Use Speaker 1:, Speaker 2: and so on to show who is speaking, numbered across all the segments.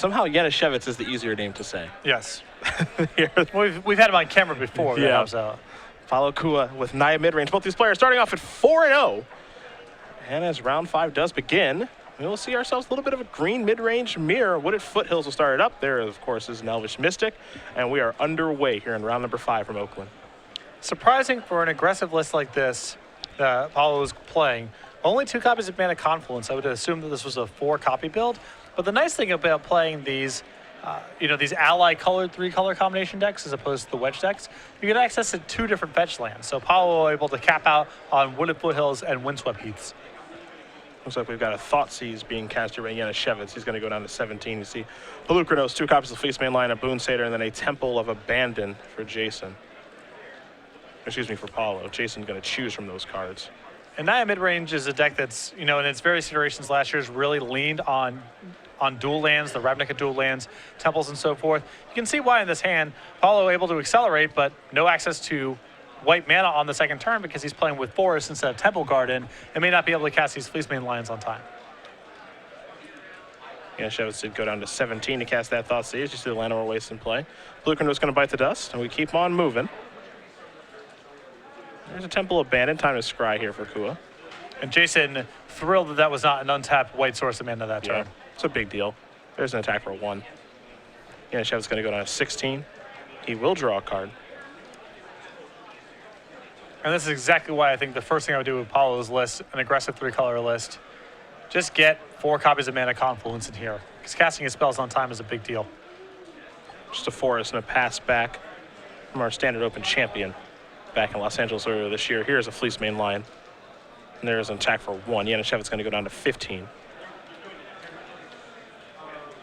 Speaker 1: Somehow Janasiewicz is the easier name to say.
Speaker 2: Yes. We've had him on camera before.
Speaker 1: Yeah.
Speaker 2: That helps out.
Speaker 1: Follow Kua with Naya mid-range. Both these players starting off at 4-0. And as round 5 does begin, we will see ourselves a little bit of a green mid-range mirror. Wooded Foothills will start it up. There, of course, is an Elvish Mystic. And we are underway here in round number 5 from Oakland.
Speaker 2: Surprising for an aggressive list like this that Paolo is playing. Only 2 copies of Mana Confluence. I would assume that this was a 4-copy build. But the nice thing about playing these these ally colored 3-color combination decks as opposed to the wedge decks, you get access to 2 different fetch lands. So Paolo able to cap out on Wooded Foothills and Windswept Heaths.
Speaker 1: Looks like we've got a Thoughtseize being cast here by Janasiewicz. He's going to go down to 17. You see Pelucranos, 2 copies of Fleece Main Line, a Boon Satyr, and then a Temple of Abandon for Jason. Excuse me, for Paolo. Jason's going to choose from those cards.
Speaker 2: And Naya midrange is a deck that's, in its various iterations last year has really leaned on dual lands, the Ravnica dual lands, temples, and so forth. You can see why in this hand, Paolo able to accelerate, but no access to white mana on the second turn because he's playing with Forest instead of Temple Garden and may not be able to cast these Fleece Main Lions on time.
Speaker 1: Janasiewicz did go down to 17 to cast that Thoughtseize. You see the Llanowar Waste in play. Pelucranos going to bite the dust, and we keep on moving. There's a Temple of Abandon. Time to scry here for Kua.
Speaker 2: And Jason thrilled that that was not an untapped white source of mana that turn.
Speaker 1: It's a big deal. There's an attack for 1. Janasiewicz going to go down to 16. He will draw a card.
Speaker 2: And this is exactly why I think the first thing I would do with Paolo's list, an aggressive 3-color list, just get 4 copies of Mana Confluence in here. Because casting his spells on time is a big deal.
Speaker 1: Just a Forest and a pass back from our standard open champion back in Los Angeles earlier this year. Here's a Fleece Main Lion. And there's an attack for 1. Janasiewicz going to go down to 15.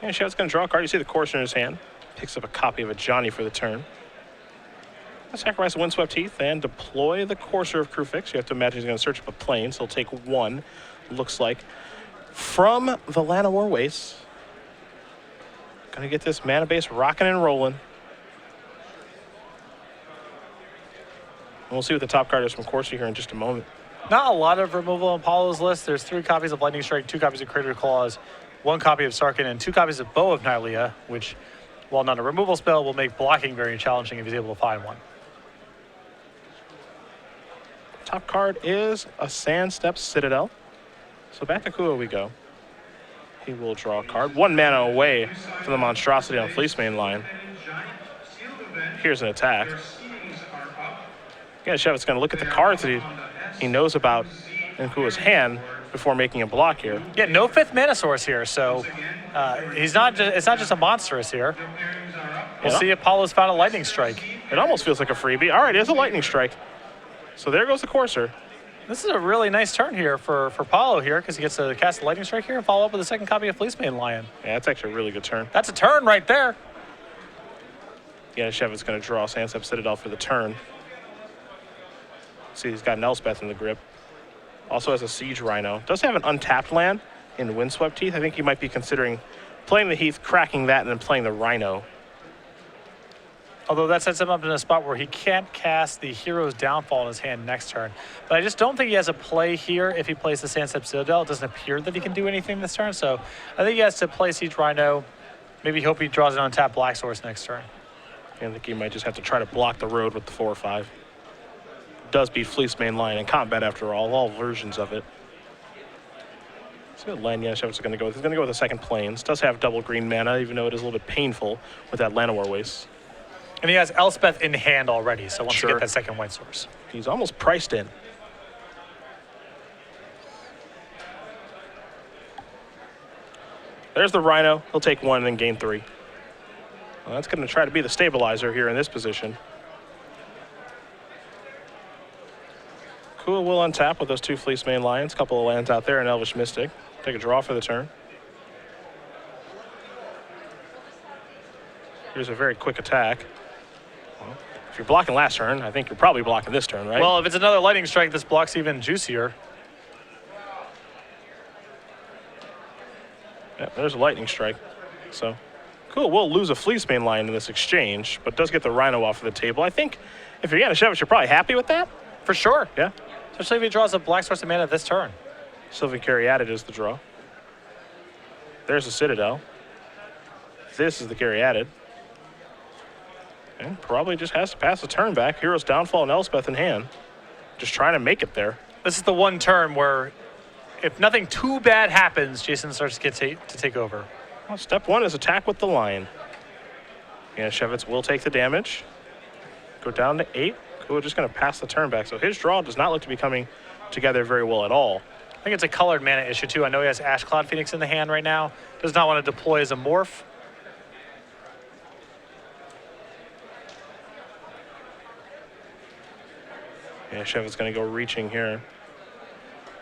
Speaker 1: Janasiewicz going to draw a card. You see the Courser in his hand. Picks up a copy of a Johnny for the turn. Sacrifice Windswept Heath and deploy the Courser of Crufix. You have to imagine he's going to search up a plane, so he'll take 1, looks like, from the Llanowar Waste. Going to get this mana base rocking and rolling. And we'll see what the top card is from Courser here in just a moment.
Speaker 2: Not a lot of removal on Paolo's list. There's 3 copies of Lightning Strike, 2 copies of Crater Claws, 1 copy of Sarkhan, and 2 copies of Bow of Nylea, which, while not a removal spell, will make blocking very challenging if he's able to find one.
Speaker 1: Top card is a Sandstep Citadel. So back to Kua we go. He will draw a card. 1 mana away from the monstrosity on Fleece Main Line. Here's an attack. Janasiewicz going to look at the cards that he knows about in Kua's hand before making a block here.
Speaker 2: Yeah, no 5th mana source here, so it's not just a monstrous here. We'll see if Paolo's found a Lightning Strike.
Speaker 1: It almost feels like a freebie. All right, it's a Lightning Strike. So there goes the Courser.
Speaker 2: This is a really nice turn here for Paolo here because he gets to cast a Lightning Strike here and follow up with a 2nd copy of Fleece Main Lion.
Speaker 1: Yeah, that's actually a really good turn.
Speaker 2: That's a turn right there.
Speaker 1: Janasiewicz going to draw Sandstep Citadel for the turn. See, he's got an Elspeth in the grip. Also has a Siege Rhino. Does have an untapped land in Windswept Heath. I think he might be considering playing the Heath, cracking that, and then playing the Rhino.
Speaker 2: Although that sets him up in a spot where he can't cast the Hero's Downfall in his hand next turn. But I just don't think he has a play here if he plays the Sandstep Citadel. It doesn't appear that he can do anything this turn. So I think he has to play Siege Rhino. Maybe hope he draws an untapped Black Source next turn.
Speaker 1: I think he might just have to try to block the road with the 4 or 5. Does beat Fleece Main Line in combat after all versions of it. See what land Janasiewicz is going to go with. He's going to go with the 2nd Plains. Does have double green mana, even though it is a little bit painful with that Llanowar Waste.
Speaker 2: And he has Elspeth in hand already, so once you get that 2nd white source.
Speaker 1: He's almost priced in. There's the Rhino. He'll take 1 and then gain 3. Well, that's going to try to be the stabilizer here in this position. Kua will untap with those 2 Fleece Main Lions. A couple of lands out there, an Elvish Mystic. Take a draw for the turn. Here's a very quick attack. Well, if you're blocking last turn, I think you're probably blocking this turn, right?
Speaker 2: Well, if it's another Lightning Strike, this block's even juicier.
Speaker 1: Yeah, there's a Lightning Strike. So, Kua will lose a Fleece Main Lion in this exchange, but does get the Rhino off of the table. I think if you're Janasiewicz, you're probably happy with that.
Speaker 2: For sure.
Speaker 1: Yeah.
Speaker 2: Especially if he draws a Black Source of Mana this turn.
Speaker 1: Sylvan Caryatid is the draw. There's the Citadel. This is the carry added. And probably just has to pass the turn back. Hero's Downfall and Elspeth in hand. Just trying to make it there.
Speaker 2: This is the one turn where if nothing too bad happens, Jason starts to get to take over.
Speaker 1: Well, step one is attack with the lion. Janasiewicz will take the damage. Go down to 8. Kua just going to pass the turn back. So his draw does not look to be coming together very well at all.
Speaker 2: I think it's a colored mana issue too. I know he has Ash Cloud Phoenix in the hand right now. Does not want to deploy as a morph.
Speaker 1: Janasiewicz going to go reaching here.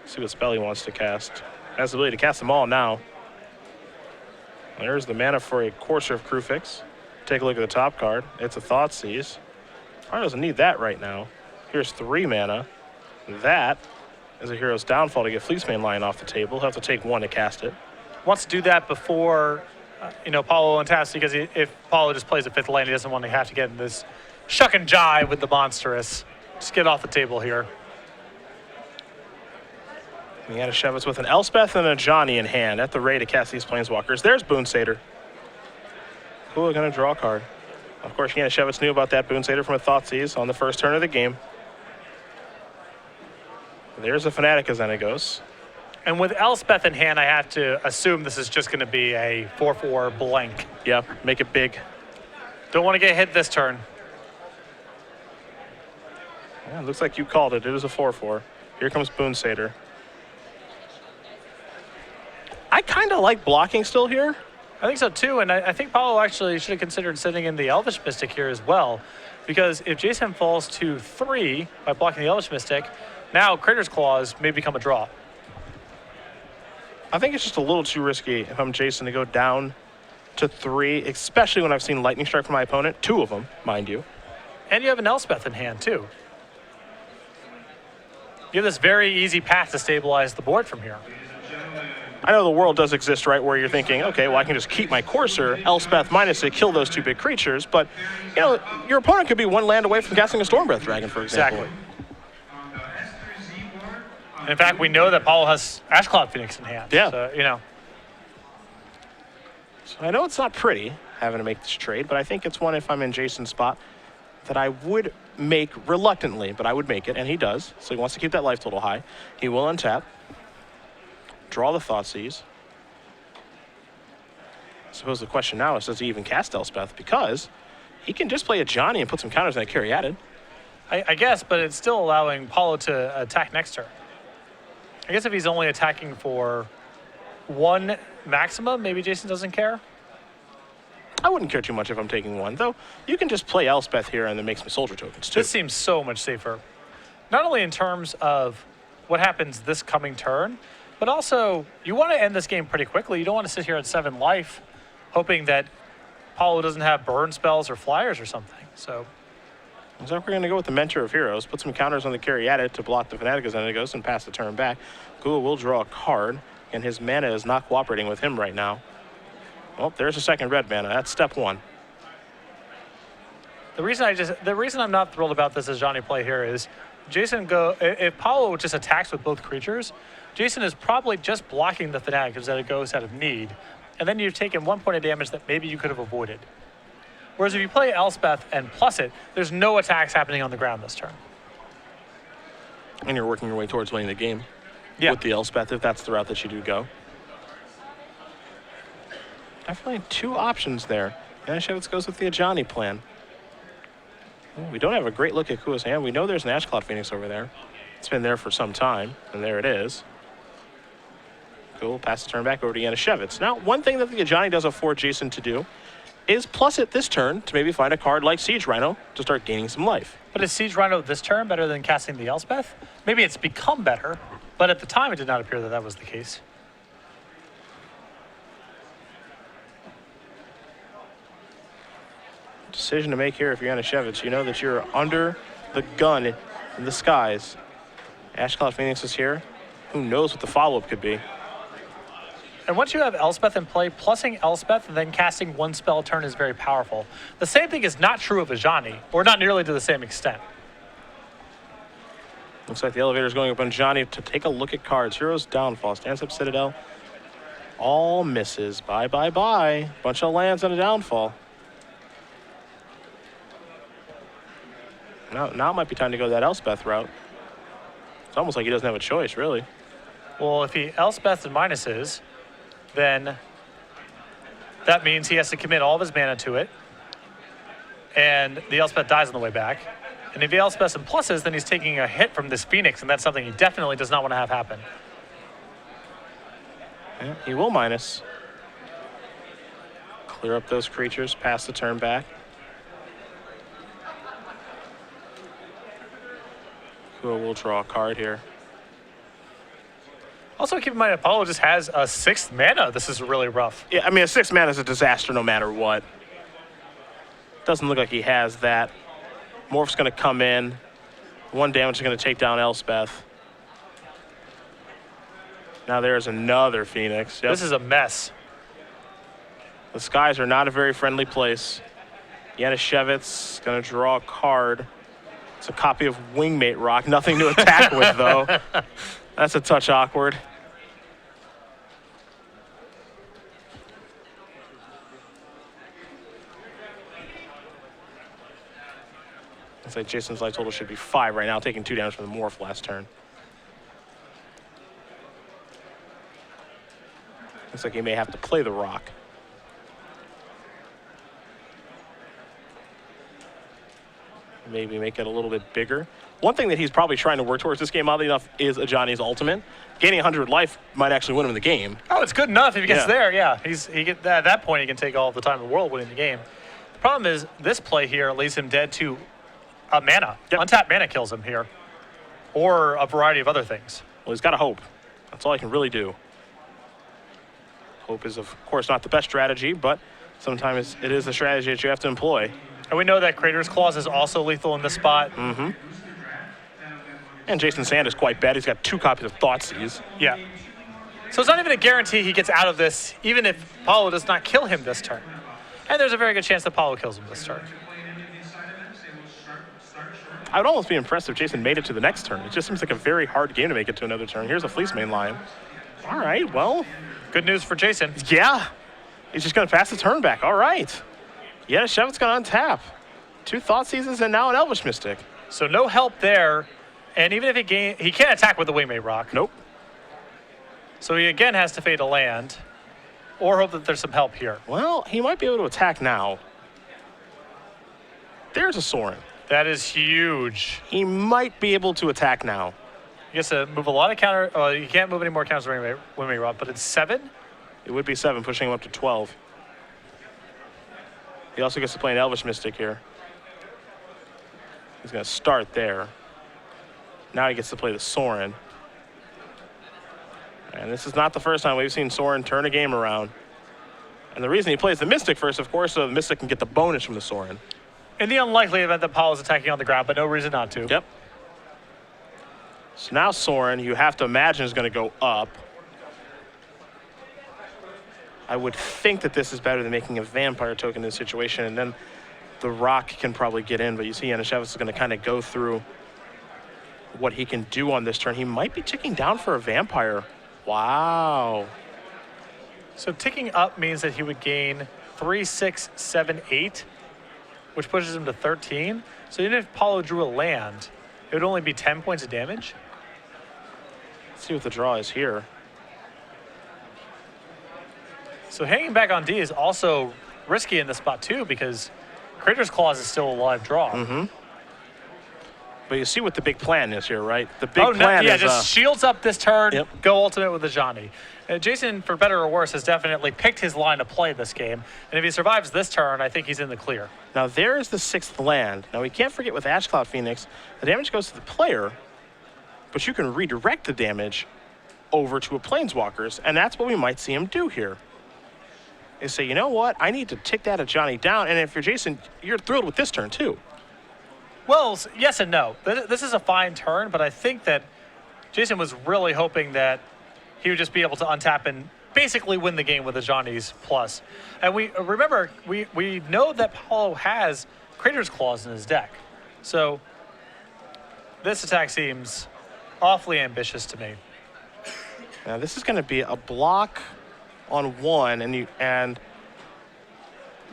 Speaker 1: See what spell he wants to cast. Has the ability to cast them all now. There's the mana for a Courser of Krufix. Take a look at the top card. It's a Thoughtseize. Probably doesn't need that right now. Here's 3 mana. That is a Hero's Downfall to get Fleeceman Lion off the table. He'll have to take 1 to cast it.
Speaker 2: Wants to do that before, Paolo untaps, because if Paolo just plays a 5th lane, he doesn't want to have to get in this shuck and jive with the Monstrous. Just get off the table here.
Speaker 1: Janasiewicz with an Elspeth and a Johnny in hand at the ready to cast these Planeswalkers. There's Boon Satyr. Cool, gonna draw a card. Of course, Janasiewicz knew about that Boon Satyr from a Thoughtseize on the first turn of the game. There's a Fnatic of Xenagos.
Speaker 2: And with Elspeth in hand, I have to assume this is just going to be a 4/4 blank.
Speaker 1: Yep, make it big.
Speaker 2: Don't want to get hit this turn.
Speaker 1: Yeah, looks like you called it. It is a 4/4. Here comes Boon Satyr. I kind of like blocking still here.
Speaker 2: I think so too, and I think Paolo actually should have considered sitting in the Elvish Mystic here as well, because if Jason falls to 3 by blocking the Elvish Mystic, now Crater's Claws may become a draw.
Speaker 1: I think it's just a little too risky if I'm Jason to go down to 3, especially when I've seen Lightning Strike from my opponent, 2 of them, mind you.
Speaker 2: And you have an Elspeth in hand too. You have this very easy path to stabilize the board from here.
Speaker 1: I know the world does exist, right, where you're thinking, okay, well, I can just keep my Courser, Elspeth minus it, kill those 2 big creatures, but, your opponent could be 1 land away from casting a Stormbreath Dragon, for example.
Speaker 2: Exactly. In fact, we know that Paolo has Ash Cloud Phoenix in hand.
Speaker 1: Yeah.
Speaker 2: So,
Speaker 1: So I know it's not pretty having to make this trade, but I think it's one, if I'm in Jason's spot, that I would make reluctantly, but I would make it, and he does. So he wants to keep that life total high. He will untap. Draw the Thoughtseize. I suppose the question now is, does he even cast Elspeth? Because he can just play a Johnny and put some counters on that carry added.
Speaker 2: I guess, but it's still allowing Paolo to attack next turn. I guess if he's only attacking for 1 maximum, maybe Jason doesn't care.
Speaker 1: I wouldn't care too much if I'm taking 1, though. You can just play Elspeth here and then make some soldier tokens, too.
Speaker 2: This seems so much safer. Not only in terms of what happens this coming turn, but also you want to end this game pretty quickly. You don't want to sit here at 7 life hoping that Paolo doesn't have burn spells or flyers or something. So
Speaker 1: we're going to go with the Mentor of Heroes, put some counters on the carry added to block the Fnatic of Xenagos and pass the turn back. Kua will draw a card, and his mana is not cooperating with him right now. Well, there's a second red mana. That's step 1.
Speaker 2: The reason I'm not thrilled about this as Johnny play here is if Paolo just attacks with both creatures, Jason is probably just blocking the Fnatic of Xenagos out of need, and then you've taken 1 point of damage that maybe you could have avoided. Whereas if you play Elspeth and plus it, there's no attacks happening on the ground this turn.
Speaker 1: And you're working your way towards winning the game
Speaker 2: with
Speaker 1: the Elspeth, if that's the route that you do go. Definitely 2 options there. Janasiewicz goes with the Ajani plan. Well, we don't have a great look at Kua's hand. We know there's an Ash Cloud Phoenix over there. It's been there for some time, and there it is. Cool, pass the turn back over to Janasiewicz. Now, one thing that the Ajani does afford Jason to do is plus it this turn to maybe find a card like Siege Rhino to start gaining some life.
Speaker 2: But is Siege Rhino this turn better than casting the Elspeth? Maybe it's become better, but at the time it did not appear that that was the case.
Speaker 1: Decision to make here if you're Janasiewicz. You know that you're under the gun in the skies. Ash Cloud Phoenix is here. Who knows what the follow-up could be.
Speaker 2: And once you have Elspeth in play, plussing Elspeth and then casting 1 spell a turn is very powerful. The same thing is not true of Ajani, or not nearly to the same extent.
Speaker 1: Looks like the elevator is going up on Johnny to take a look at cards. Hero's Downfall, Stands Up Citadel. All misses. Bye, bye, bye. Bunch of lands and a downfall. Now might be time to go that Elspeth route. It's almost like he doesn't have a choice, really.
Speaker 2: Well, if he Elspeth and minuses, then that means he has to commit all of his mana to it. And the Elspeth dies on the way back. And if he Elspeth and pluses, then he's taking a hit from this Phoenix, and that's something he definitely does not want to have happen.
Speaker 1: Yeah, he will minus. Clear up those creatures, pass the turn back. We'll draw a card here.
Speaker 2: Also, keep in mind, Paolo just has a 6th mana. This is really rough.
Speaker 1: Yeah, I mean, a 6 mana is a disaster no matter what. Doesn't look like he has that. Morph's going to come in. 1 damage is going to take down Elspeth. Now there's another Phoenix. Yep.
Speaker 2: This is a mess.
Speaker 1: The skies are not a very friendly place. Janasiewicz going to draw a card. It's a copy of Wingmate Rock. Nothing to attack with, though. That's a touch awkward. Looks like Jason's life total should be 5 right now, taking 2 damage from the Morph last turn. Looks like he may have to play the Rock. Maybe make it a little bit bigger. One thing that he's probably trying to work towards this game, oddly enough, is a Johnny's ultimate. Gaining 100 life might actually win him the game.
Speaker 2: Oh, it's good enough if he gets there. Yeah, at that point he can take all the time in the world winning the game. The problem is this play here leaves him dead to a mana.
Speaker 1: Yep.
Speaker 2: Untapped mana kills him here, or a variety of other things.
Speaker 1: Well, he's got to hope. That's all he can really do. Hope is, of course, not the best strategy, but sometimes it is a strategy that you have to employ.
Speaker 2: And we know that Crater's Claws is also lethal in this spot.
Speaker 1: Mm-hmm. And Jason Sand is quite bad. He's got 2 copies of Thoughtseize.
Speaker 2: Yeah. So it's not even a guarantee he gets out of this, even if Paolo does not kill him this turn. And there's a very good chance that Paolo kills him this turn.
Speaker 1: I would almost be impressed if Jason made it to the next turn. It just seems like a very hard game to make it to another turn. Here's a Fleece Main Lion. All right, well.
Speaker 2: Good news for Jason.
Speaker 1: Yeah. He's just going to pass the turn back. All right. Yeah, Shevit's going to untap. 2 Thoughtseizes and now an Elvish Mystic.
Speaker 2: So no help there. And even if he can't attack with the Wingmate Rock.
Speaker 1: Nope.
Speaker 2: So he again has to fade a land or hope that there's some help here.
Speaker 1: Well, he might be able to attack now. There's a Sorin.
Speaker 2: That is huge.
Speaker 1: He might be able to attack now.
Speaker 2: He gets to move a lot of counter. Oh, you can't move any more counters with Wingmate Rock, but it's 7.
Speaker 1: It would be 7, pushing him up to 12. He also gets to play an Elvish Mystic here. He's going to start there. Now he gets to play the Sorin. And this is not the first time we've seen Sorin turn a game around. And the reason he plays the Mystic first, of course, so the Mystic can get the bonus from the Sorin.
Speaker 2: In the unlikely event that Paolo's attacking on the ground, but no reason not to.
Speaker 1: Yep. So now Sorin, you have to imagine, is going to go up. I would think that this is better than making a Vampire token in this situation, and then the Rock can probably get in, but you see Janasiewicz is going to kind of go through what he can do on this turn. He might be ticking down for a Vampire. Wow.
Speaker 2: So ticking up means that he would gain 3, 6, 7, 8, which pushes him to 13. So even if Paolo drew a land, it would only be 10 points of damage.
Speaker 1: Let's see what the draw is here.
Speaker 2: So hanging back on D is also risky in this spot too, because Crater's Claws is still a live draw.
Speaker 1: Mm-hmm. But you see what the big plan is here, right? The big plan is...
Speaker 2: just shields up this turn,
Speaker 1: Yep.
Speaker 2: go ultimate with the Johnny. Jason, for better or worse, has definitely picked his line to play this game. And if he survives this turn, I think he's in the clear.
Speaker 1: Now there is the 6th land. Now we can't forget with Ash Cloud Phoenix, the damage goes to the player, but you can redirect the damage over to a Planeswalker's, and that's what we might see him do here. Is say, you know what, I need to tick that at Johnny down, and if you're Jason, you're thrilled with this turn too.
Speaker 2: Well, yes and no. This is a fine turn, but I think that Jason was really hoping that he would just be able to untap and basically win the game with a Johnny's plus. And we remember, we know that Paolo has Crater's Claws in his deck. So this attack seems awfully ambitious to me.
Speaker 1: Now this is going to be a block on 1, and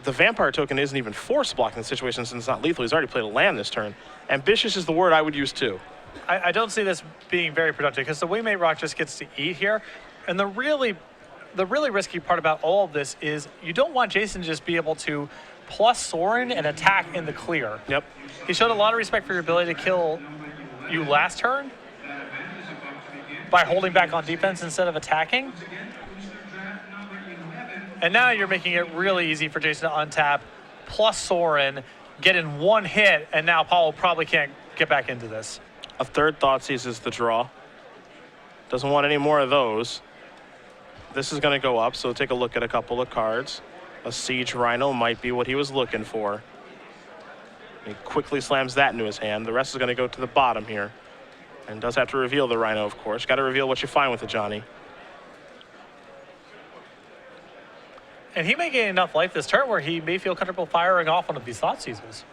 Speaker 1: the vampire token isn't even force blocking the situation since it's not lethal. He's already played a land this turn. Ambitious is the word I would use too.
Speaker 2: I don't see this being very productive because the Wingmate Rock just gets to eat here. And the really risky part about all of this is you don't want Jason to just be able to plus Sorin and attack in the clear.
Speaker 1: Yep.
Speaker 2: He showed a lot of respect for your ability to kill you last turn by holding back on defense instead of attacking. And now you're making it really easy for Jason to untap, plus Sorin, get in one hit, and now Paolo probably can't get back into this.
Speaker 1: A third Thoughtseize is the draw. Doesn't want any more of those. This is going to go up, so take a look at a couple of cards. A Siege Rhino might be what he was looking for. He quickly slams that into his hand. The rest is going to go to the bottom here. And does have to reveal the Rhino, of course. Got to reveal what you find with the Johnny.
Speaker 2: And he may gain enough life this turn where he may feel comfortable firing off one of these Thoughtseizes.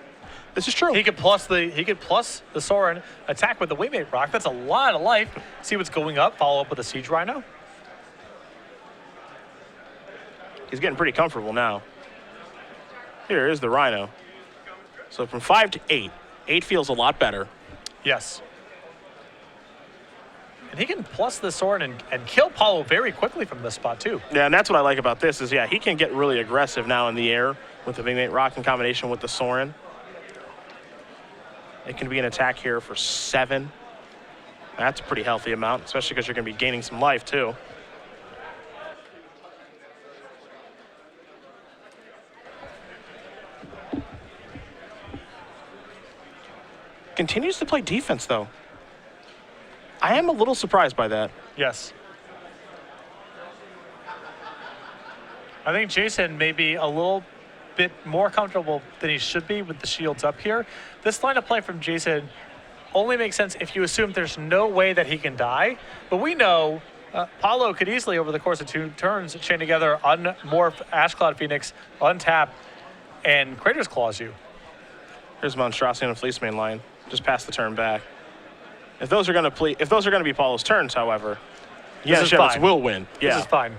Speaker 1: This is true.
Speaker 2: He could plus the Sorin, attack with the Wingmate Rock. That's a lot of life. See what's going up. Follow up with a Siege Rhino.
Speaker 1: He's getting pretty comfortable now. Here is the Rhino. So from 5 to 8. 8 feels a lot better.
Speaker 2: Yes. And he can plus the Sorin and kill Paolo very quickly from this spot too.
Speaker 1: Yeah, and that's what I like about this is, yeah, he can get really aggressive now in the air with the Wingmate Rock in combination with the Sorin. It can be an attack here for 7. That's a pretty healthy amount, especially because you're going to be gaining some life too. Continues to play defense, though. I am a little surprised by that.
Speaker 2: Yes. I think Jason may be a little bit more comfortable than he should be with the shields up here. This line of play from Jason only makes sense if you assume there's no way that he can die. But we know Paolo could easily, over the course of 2 turns, chain together, unmorph Ash Cloud Phoenix, untap, and Crater's Claws you.
Speaker 1: Here's Monstrosity on the Fleecemane line. Just pass the turn back. If those are going to be Paolo's turns, however, Janasiewicz will win. Yeah.
Speaker 2: This is fine.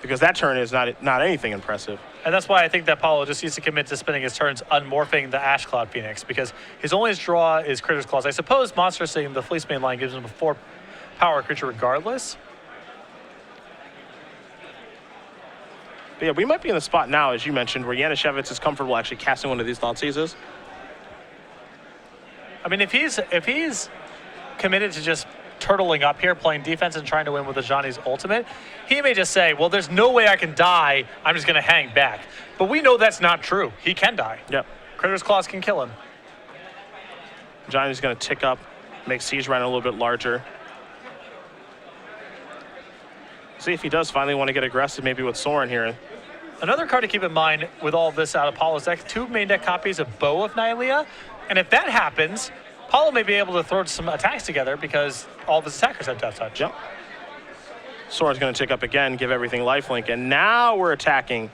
Speaker 1: Because that turn is not anything impressive.
Speaker 2: And that's why I think that Paolo just needs to commit to spending his turns unmorphing the Ash Cloud Phoenix, because his only draw is Critter's Claws. I suppose Monster Sting, the Fleecemane line, gives him a 4 power creature regardless.
Speaker 1: But yeah, we might be in the spot now, as you mentioned, where Janasiewicz is comfortable actually casting one of these Thoughtseizes.
Speaker 2: I mean, if he's committed to just turtling up here, playing defense and trying to win with the Johnny's ultimate, he may just say, well, there's no way I can die. I'm just going to hang back. But we know that's not true. He can die.
Speaker 1: Yep.
Speaker 2: Critter's Claws can kill him.
Speaker 1: Johnny's going to tick up, make Siege Rhino a little bit larger. See if he does finally want to get aggressive, maybe with Sorin here.
Speaker 2: Another card to keep in mind with all of this out of Paolo's deck, 2 main deck copies of Bow of Nylea. And if that happens, Paolo may be able to throw some attacks together because all of his attackers have Death Touch.
Speaker 1: Yep. Sorin's going to tick up again, give everything lifelink, and now we're attacking.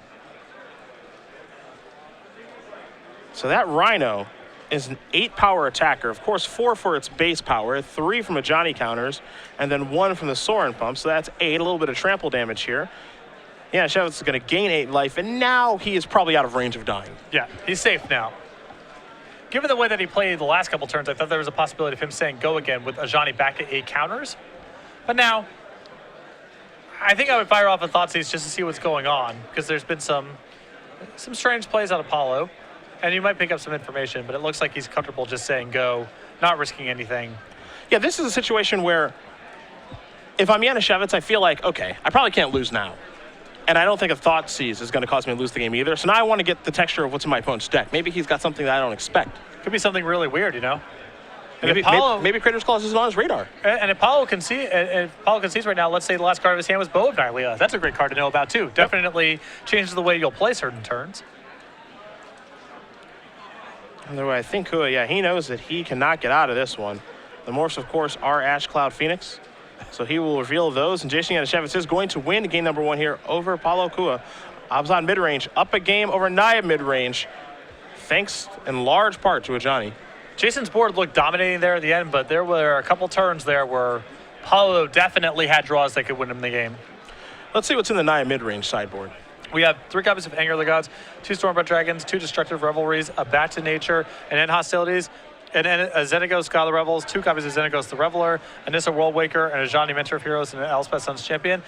Speaker 1: So that Rhino is an 8 power attacker. Of course, 4 for its base power, 3 from a Johnny counters, and then 1 from the Sorin pump. So that's 8, a little bit of trample damage here. Yeah, Janasiewicz is going to gain 8 life, and now he is probably out of range of dying.
Speaker 2: Yeah, he's safe now. Given the way that he played the last couple turns, I thought there was a possibility of him saying go again with Ajani back at 8 counters. But now, I think I would fire off a Thoughtseize just to see what's going on, because there's been some strange plays out of Paolo, and you might pick up some information, but it looks like he's comfortable just saying go, not risking anything.
Speaker 1: Yeah, this is a situation where if I'm Janasiewicz, I feel like, okay, I probably can't lose now. And I don't think a Thoughtseize is going to cause me to lose the game either. So now I want to get the texture of what's in my opponent's deck. Maybe he's got something that I don't expect.
Speaker 2: Could be something really weird, you know?
Speaker 1: Maybe Crater's Claws isn't on his radar.
Speaker 2: And if Paolo can see, right now, let's say the last card of his hand was Bow of Nylea. That's a great card to know about too. Yep. Definitely changes the way you'll play certain turns.
Speaker 1: Although I think he knows that he cannot get out of this one. The morphs, of course, are Ash Cloud Phoenix. So he will reveal those, and Jason Janasiewicz is going to win game number 1 here over Paolo Kua. Abzan mid-range, up a game over Naya mid-range, thanks in large part to Ajani.
Speaker 2: Jason's board looked dominating there at the end, but there were a couple turns there where Paolo definitely had draws that could win him the game.
Speaker 1: Let's see what's in the Naya mid-range sideboard.
Speaker 2: We have 3 copies of Anger of the Gods, 2 Stormblood Dragons, 2 Destructive Revelries, a Back to Nature, and End Hostilities, and then a Xenagos God of the Revels, 2 copies of Xenagos the Reveler, a Nissa World Waker, and a Johnny Mentor of Heroes, and an Elspeth Suns Champion.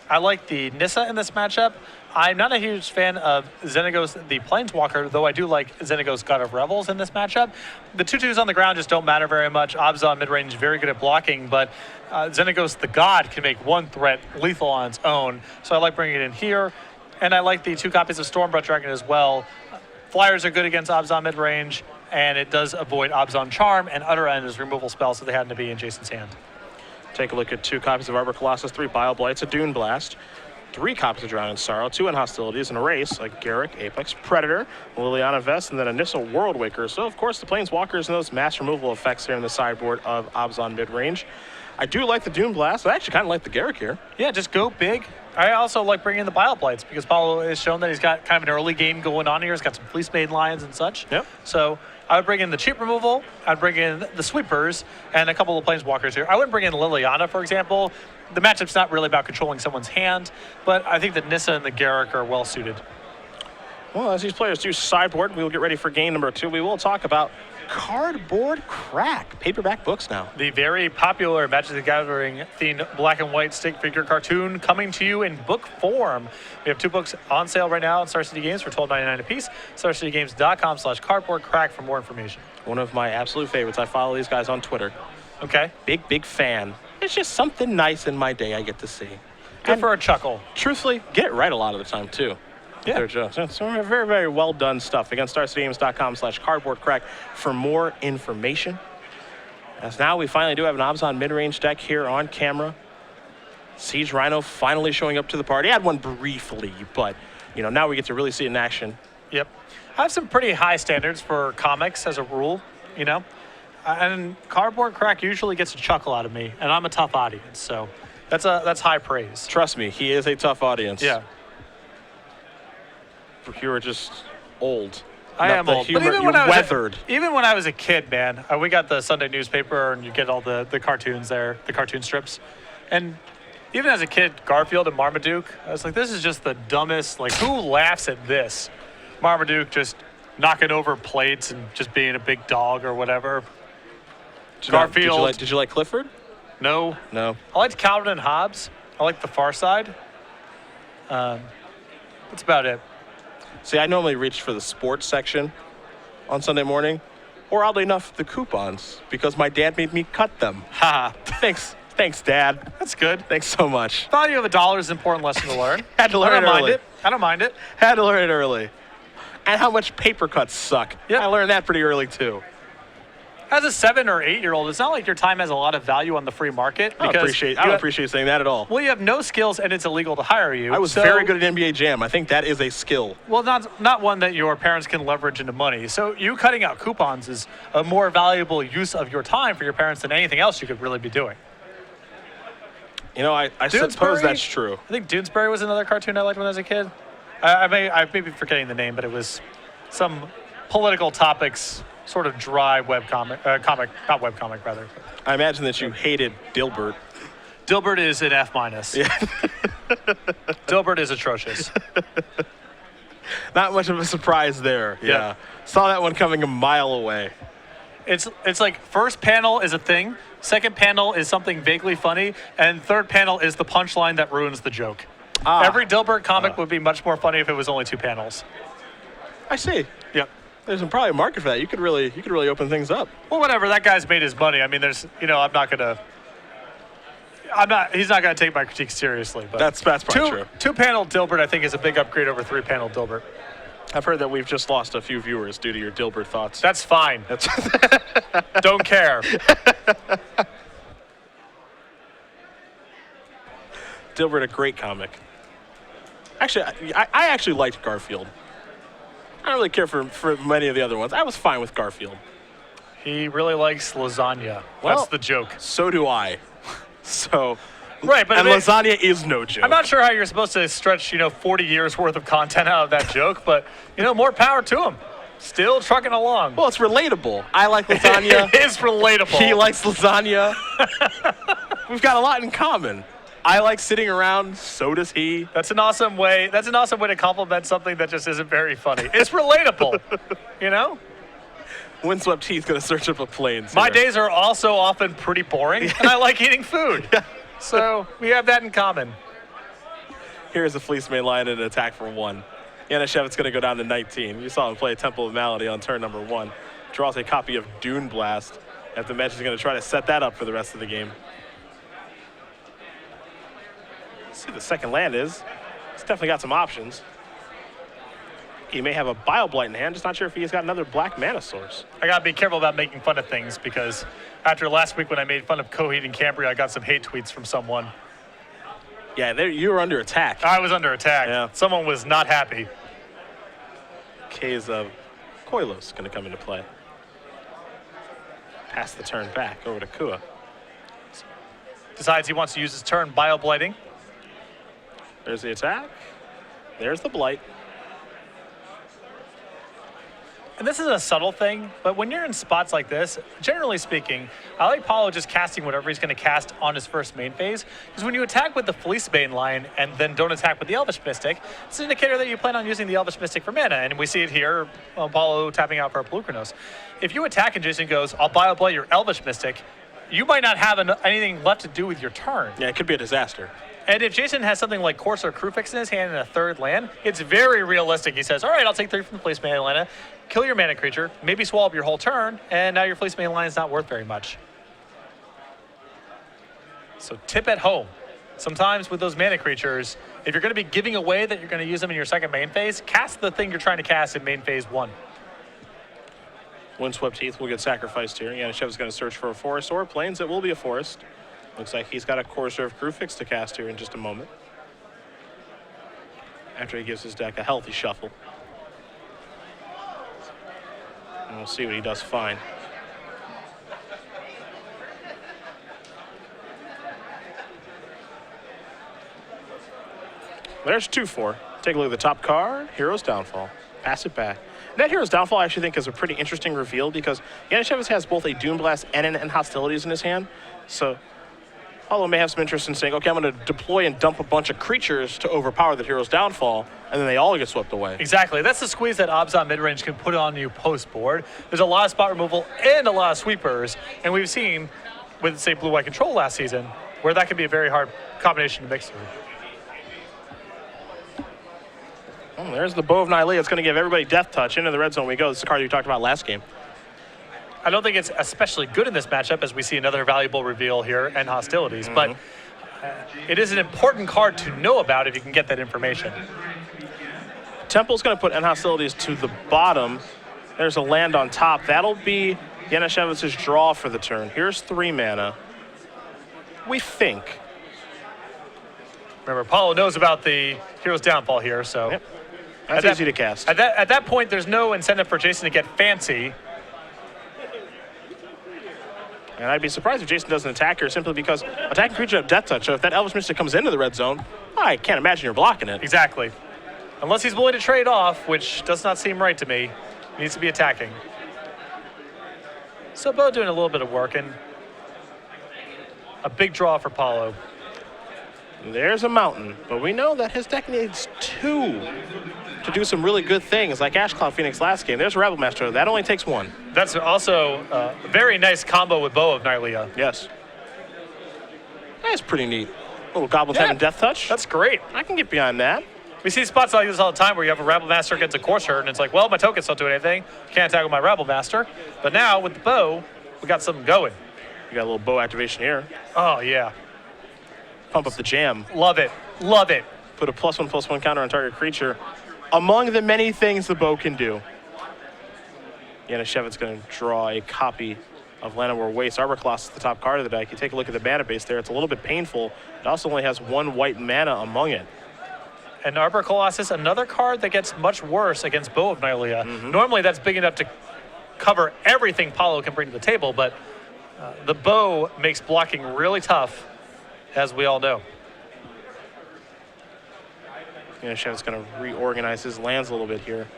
Speaker 2: I like the Nissa in this matchup. I'm not a huge fan of Xenagos the Planeswalker, though I do like Xenagos God of Revels in this matchup. The 2/2s on the ground just don't matter very much. Abzan mid-range, very good at blocking, but Xenagos the God can make 1 threat lethal on its own, so I like bringing it in here. And I like the 2 copies of Stormblood Dragon as well. Flyers are good against Abzan mid-range, and it does avoid Abzan Charm and Utter End as removal spells, so they happen to be in Jason's hand.
Speaker 1: Take a look at 2 copies of Arbor Colossus, 3 Bile Blights, a Dune Blast, 3 copies of Drowning Sorrow, 2 in Hostilities, and a race like Garruk, Apex Predator, Liliana Vest, and then a Nissa World Waker. So, of course, the Planeswalkers and those mass removal effects here in the sideboard of Abzan mid-range. I do like the Dune Blast. I actually kind of like the Garruk here.
Speaker 2: Yeah, just go big. I also like bringing in the Bile Blights because Paolo has shown that he's got kind of an early game going on here. He's got some Fleece Maiden Lions and such.
Speaker 1: Yep.
Speaker 2: So I would bring in the cheap removal. I'd bring in the Sweepers and a couple of Planeswalkers here. I wouldn't bring in Liliana, for example. The matchup's not really about controlling someone's hand, but I think that Nissa and the Garruk are well suited.
Speaker 1: Well, as these players do sideboard, we will get ready for game number 2. We will talk about Cardboard Crack, paperback books now.
Speaker 2: The very popular Magic the Gathering themed black and white stick figure cartoon coming to you in book form. We have 2 books on sale right now on Star City Games for $12.99 a piece. StarCityGames.com/cardboardcrack for more information.
Speaker 1: One of my absolute favorites. I follow these guys on Twitter.
Speaker 2: Okay.
Speaker 1: Big fan. It's just something nice in my day I get to see.
Speaker 2: Good for a chuckle.
Speaker 1: Truthfully, get it right a lot of the time, too.
Speaker 2: Yeah.
Speaker 1: They're just very, very well done stuff. Again, StarCityGames.com/cardboardcrack for more information. As now we finally do have an Abzan mid-range deck here on camera. Siege Rhino finally showing up to the party. I had one briefly, but now we get to really see it in action.
Speaker 2: Yep. I have some pretty high standards for comics as a rule, and Cardboard Crack usually gets a chuckle out of me, and I'm a tough audience, so that's high praise.
Speaker 1: Trust me, he is a tough audience.
Speaker 2: Yeah.
Speaker 1: You are just old.
Speaker 2: I am old.
Speaker 1: Humor,
Speaker 2: but
Speaker 1: you're weathered.
Speaker 2: Even when I was a kid, man, we got the Sunday newspaper and you get all the cartoons there, the cartoon strips. And even as a kid, Garfield and Marmaduke, I was like, this is just the dumbest, who laughs at this? Marmaduke just knocking over plates and just being a big dog or whatever. Garfield.
Speaker 1: Did you like Clifford?
Speaker 2: No.
Speaker 1: No.
Speaker 2: I liked Calvin and Hobbes. I liked The Far Side. That's about it.
Speaker 1: See, I normally reach for the sports section on Sunday morning, or oddly enough, the coupons, because my dad made me cut them.
Speaker 2: Ha!
Speaker 1: Thanks, Dad.
Speaker 2: That's good.
Speaker 1: Thanks so much.
Speaker 2: Value of $1 is an important lesson to learn.
Speaker 1: Had to learn it early.
Speaker 2: I don't mind it.
Speaker 1: Had to learn it early. And how much paper cuts suck.
Speaker 2: Yep.
Speaker 1: I learned that pretty early, too.
Speaker 2: As a 7 or 8-year-old, it's not like your time has a lot of value on the free market.
Speaker 1: I don't appreciate saying that at all.
Speaker 2: Well, you have no skills, and it's illegal to hire you.
Speaker 1: I was very good at NBA Jam. I think that is a skill.
Speaker 2: Well, not one that your parents can leverage into money. So you cutting out coupons is a more valuable use of your time for your parents than anything else you could really be doing.
Speaker 1: I suppose that's true.
Speaker 2: I think Doonesbury was another cartoon I liked when I was a kid. I may be forgetting the name, but it was some political topics, sort of dry not webcomic, rather.
Speaker 1: I imagine that you hated Dilbert.
Speaker 2: Dilbert is an F-.
Speaker 1: Yeah.
Speaker 2: Dilbert is atrocious.
Speaker 1: Not much of a surprise there. Yeah. Saw that one coming a mile away.
Speaker 2: It's like first panel is a thing, second panel is something vaguely funny, and third panel is the punchline that ruins the joke. Every Dilbert comic would be much more funny if it was only 2 panels.
Speaker 1: I see.
Speaker 2: Yep.
Speaker 1: There's probably a market for that. You could really open things up.
Speaker 2: Well, whatever. That guy's made his money. I mean, he's not gonna take my critique seriously. But
Speaker 1: that's probably true.
Speaker 2: 2-panel Dilbert, I think, is a big upgrade over 3-panel Dilbert.
Speaker 1: I've heard that we've just lost a few viewers due to your Dilbert thoughts.
Speaker 2: That's fine. Don't care.
Speaker 1: Dilbert, a great comic. Actually, I actually liked Garfield. I don't really care for many of the other ones. I was fine with Garfield.
Speaker 2: He really likes lasagna.
Speaker 1: Well,
Speaker 2: that's the joke.
Speaker 1: So do I. So,
Speaker 2: right, but
Speaker 1: lasagna is no joke.
Speaker 2: I'm not sure how you're supposed to stretch, 40 years worth of content out of that joke, but more power to him. Still trucking along.
Speaker 1: Well, it's relatable. I like lasagna.
Speaker 2: It is relatable.
Speaker 1: He likes lasagna. We've got a lot in common. I like sitting around, so does he.
Speaker 2: That's an awesome way. That's an awesome way to compliment something that just isn't very funny. It's relatable, you know?
Speaker 1: Windswept Heath going to search up a Plains.
Speaker 2: My days are also often pretty boring, and I like eating food.
Speaker 1: Yeah.
Speaker 2: So we have that in common.
Speaker 1: Here's the Fleece main line in an attack for 1. Janasiewicz going to go down to 19. You saw him play Temple of Malady on turn number 1. Draws a copy of Dune Blast. You have to imagine he's going to try to set that up for the rest of the game. Let's see what the second land is. He's definitely got some options. He may have a Bioblight in hand, just not sure if he's got another black mana source.
Speaker 2: I gotta be careful about making fun of things because after last week when I made fun of Coheed and Cambria, I got some hate tweets from someone.
Speaker 1: Yeah, you were under attack.
Speaker 2: I was under attack.
Speaker 1: Yeah.
Speaker 2: Someone was not happy.
Speaker 1: K's of Koilos going to come into play. Pass the turn back over to Kua.
Speaker 2: Decides he wants to use his turn Bioblighting.
Speaker 1: There's the attack. There's the Blight.
Speaker 2: And this is a subtle thing, but when you're in spots like this, generally speaking, I like Paolo just casting whatever he's going to cast on his first main phase. Because when you attack with the Fleece main line and then don't attack with the Elvish Mystic, it's an indicator that you plan on using the Elvish Mystic for mana. And we see it here, Paolo tapping out for a Pelucranos. If you attack and Jason goes, I'll Bioblight your Elvish Mystic, you might not have anything left to do with your turn.
Speaker 1: Yeah, it could be a disaster.
Speaker 2: And if Jason has something like Courser Crewfix in his hand and a third land, it's very realistic. He says, all right, I'll take 3 from the Fleece main line, kill your mana creature, maybe swallow up your whole turn, and now your Fleece main line is not worth very much. So tip at home. Sometimes with those mana creatures, if you're going to be giving away that you're going to use them in your second main phase, cast the thing you're trying to cast in main phase 1.
Speaker 1: Windswept Heath will get sacrificed here. Janasiewicz is going to search for a forest or Plains. It will be a forest. Looks like he's got a Courser of Crewfix to cast here in just a moment. After he gives his deck a healthy shuffle. And we'll see what he does find. There's 2-4. Take a look at the top card, Hero's Downfall. Pass it back. That Hero's Downfall I actually think is a pretty interesting reveal because Janasiewicz has both a Doom Blast and an Hostilities in his hand. So Paolo may have some interest in saying, okay, I'm going to deploy and dump a bunch of creatures to overpower the Hero's Downfall, and then they all get swept away.
Speaker 2: Exactly. That's the squeeze that Abzan midrange can put on you post-board. There's a lot of spot removal and a lot of sweepers, and we've seen with, say, Blue-White Control last season, where that can be a very hard combination to mix through.
Speaker 1: Oh, there's the Bow of Nylea. It's going to give everybody Death Touch. Into the red zone we go. This is the card we talked about last game.
Speaker 2: I don't think it's especially good in this matchup as we see another valuable reveal here and hostilities, but it is an important card to know about if you can get that information.
Speaker 1: Temple's going to put End Hostilities to the bottom. There's a land on top. That'll be Janasiewicz's draw for the turn. Here's 3 mana. We think.
Speaker 2: Remember, Paolo knows about the Hero's Downfall here, so.
Speaker 1: Yep. That's easy to cast.
Speaker 2: At that point, there's no incentive for Jason to get fancy.
Speaker 1: And I'd be surprised if Jason doesn't attack here simply because attacking creature have Death Touch. So if that Elvish Mystic comes into the red zone, I can't imagine you're blocking it.
Speaker 2: Exactly. Unless he's willing to trade off, which does not seem right to me. He needs to be attacking. So Bo doing a little bit of work and a big draw for Paolo.
Speaker 1: There's a mountain, but we know that his deck needs 2 to do some really good things, like Ash Cloud Phoenix last game. There's a Rebel Master. That only takes 1.
Speaker 2: That's also a very nice combo with Bow of Nylea.
Speaker 1: Yes. That's pretty neat. Little Goblins having Death Touch.
Speaker 2: That's great.
Speaker 1: I can get behind that.
Speaker 2: We see spots like this all the time where you have a Rebel Master against a Courser, and it's like, well, my tokens don't do anything. Can't attack with my Rebel Master. But now, with the Bow, we got something going.
Speaker 1: You got a little Bow activation here.
Speaker 2: Oh, yeah.
Speaker 1: Pump up the jam.
Speaker 2: Love it. Love it.
Speaker 1: Put a +1/+1 counter on target creature. Among the many things the Bow can do. Janasiewicz going to draw a copy of Llanowar Waste. Arbor Colossus is the top card of the deck. You take a look at the mana base there. It's a little bit painful. It also only has 1 white mana among it.
Speaker 2: And Arbor Colossus, another card that gets much worse against Bow of Nylea. Normally that's big enough to cover everything Paolo can bring to the table, but the Bow makes blocking really tough, as we all know.
Speaker 1: Janasiewicz going to reorganize his lands a little bit here.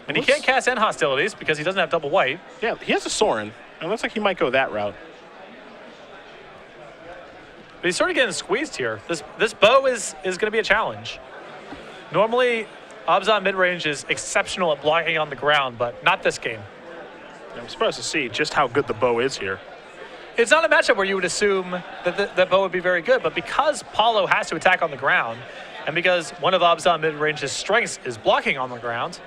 Speaker 2: And he can't cast End Hostilities because he doesn't have double white.
Speaker 1: Yeah, he has a Sorin. It looks like he might go that route.
Speaker 2: But he's sort of getting squeezed here. This bow is going to be a challenge. Normally, Abzan mid-range is exceptional at blocking on the ground, but not this game.
Speaker 1: I'm surprised to see just how good the bow is here.
Speaker 2: It's not a matchup where you would assume that that bow would be very good, but because Paolo has to attack on the ground, and because one of Abzan mid-range's strengths is blocking on the ground,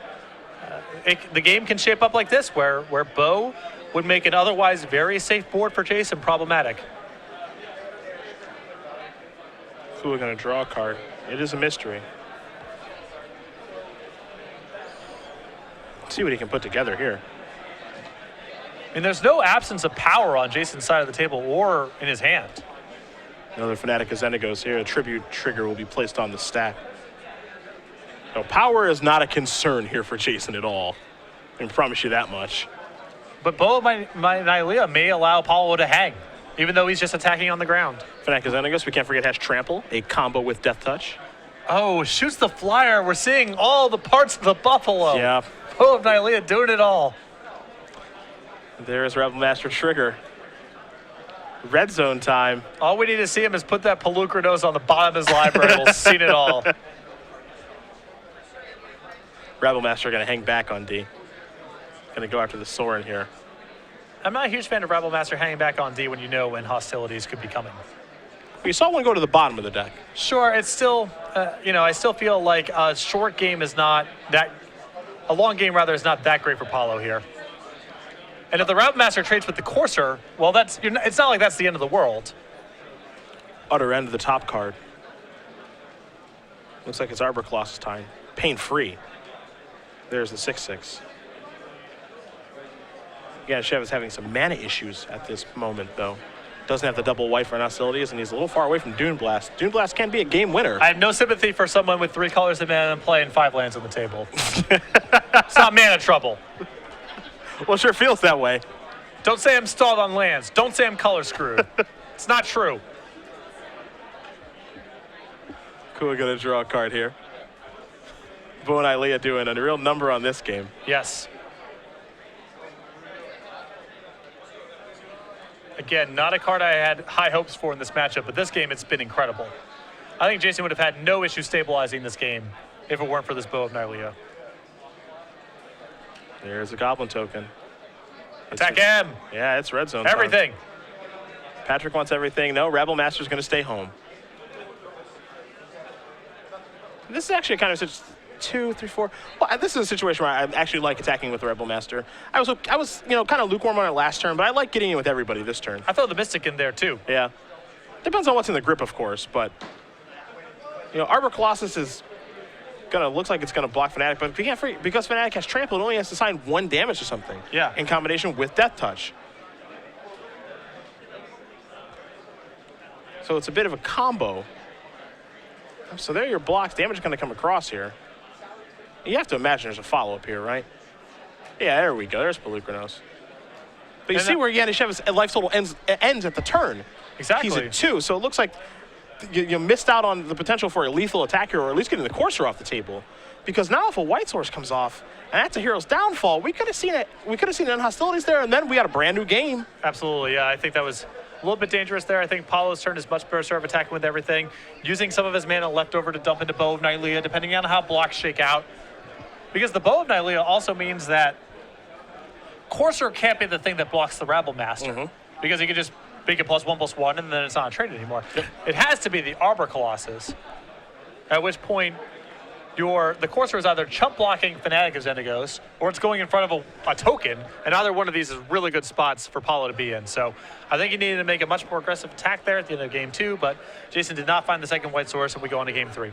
Speaker 2: the game can shape up like this, where bow would make an otherwise very safe board for Jason problematic.
Speaker 1: Who are going to draw a card? It is a mystery. Let's see what he can put together here.
Speaker 2: I mean, there's no absence of power on Jason's side of the table or in his hand.
Speaker 1: Another Fnatic Xenagos here. A tribute trigger will be placed on the stack. No, power is not a concern here for Jason at all. I can promise you that much.
Speaker 2: But Bow of Nylea may allow Paolo to hang, even though he's just attacking on the ground.
Speaker 1: Fnatic Xenagos, we can't forget, has Trample, a combo with Death Touch.
Speaker 2: Oh, shoots the flyer. We're seeing all the parts of the buffalo.
Speaker 1: Yeah.
Speaker 2: Bow of Nylea doing it all.
Speaker 1: There's Rebel Master Trigger. Red zone time.
Speaker 2: All we need to see him is put that Pelucranos on the bottom of his library. We'll see it all.
Speaker 1: Rebel Master going to hang back on D. Going to go after the Sorin here.
Speaker 2: I'm not a huge fan of Rebel Master hanging back on D when you know when hostilities could be coming.
Speaker 1: We saw one go to the bottom of the deck.
Speaker 2: Sure, it's still, I still feel like a short game is not that, a long game rather is not that great for Paolo here. And if the Rebel Master trades with the Courser, well, it's not like that's the end of the world.
Speaker 1: Utter end of the top card. Looks like it's Arbor Colossus time. Pain-free. There's the 6/6. Janasiewicz is having some mana issues at this moment, though. Doesn't have the double white for hostilities, and he's a little far away from Dune Blast. Dune Blast can be a game winner.
Speaker 2: I have no sympathy for someone with 3 colors of mana and play and 5 lands on the table. It's not mana trouble.
Speaker 1: Well, it sure feels that way.
Speaker 2: Don't say I'm stalled on lands. Don't say I'm color screwed. It's not true.
Speaker 1: Cool, we're going to draw a card here. Bo and Ilea doing a real number on this game.
Speaker 2: Yes. Again, not a card I had high hopes for in this matchup, but this game, it's been incredible. I think Jason would have had no issue stabilizing this game if it weren't for this Bow of Nylea.
Speaker 1: There's a Goblin token.
Speaker 2: Attack him!
Speaker 1: Yeah, it's red zone
Speaker 2: Everything.
Speaker 1: time. Patrick wants everything. No, Rebel Master's going to stay home. This is actually kind of 2, 3, 4. Well, this is a situation where I actually like attacking with the Rebel Master. I was kind of lukewarm on it last turn, but I like getting in with everybody this turn.
Speaker 2: I throw the Mystic in there too.
Speaker 1: Yeah. Depends on what's in the grip, of course, but Arbor Colossus is looks like it's gonna block Fnatic, but because Fnatic has Trample, it only has to assign 1 damage to something.
Speaker 2: Yeah.
Speaker 1: In combination with Death Touch. So it's a bit of a combo. So there are your blocks. Damage is gonna come across here. You have to imagine there's a follow-up here, right? Yeah, there we go. There's Pelucranos. But you see where Janasiewicz life total ends at the turn.
Speaker 2: Exactly.
Speaker 1: He's at 2, so it looks like you missed out on the potential for a lethal attack here, or at least getting the Courser off the table. Because now if a White Source comes off, and that's a hero's downfall, we could have seen it. We could have seen hostilities there, and then we got a brand new game.
Speaker 2: Absolutely, yeah. I think that was a little bit dangerous there. I think Paolo's turn is much better served attacking with everything, using some of his mana left over to dump into Bow of Nylea, depending on how blocks shake out. Because the Bow of Nylea also means that Courser can't be the thing that blocks the Rebel Master. Because he can just make it +1/+1, and then it's not a trade anymore. It has to be the Arbor Colossus, at which point the Courser is either chump blocking Fnatic Xenagos, or it's going in front of a token, and either one of these is really good spots for Paolo to be in. So I think he needed to make a much more aggressive attack there at the end of game 2, but Jason did not find the second White Source, and we go on to game 3.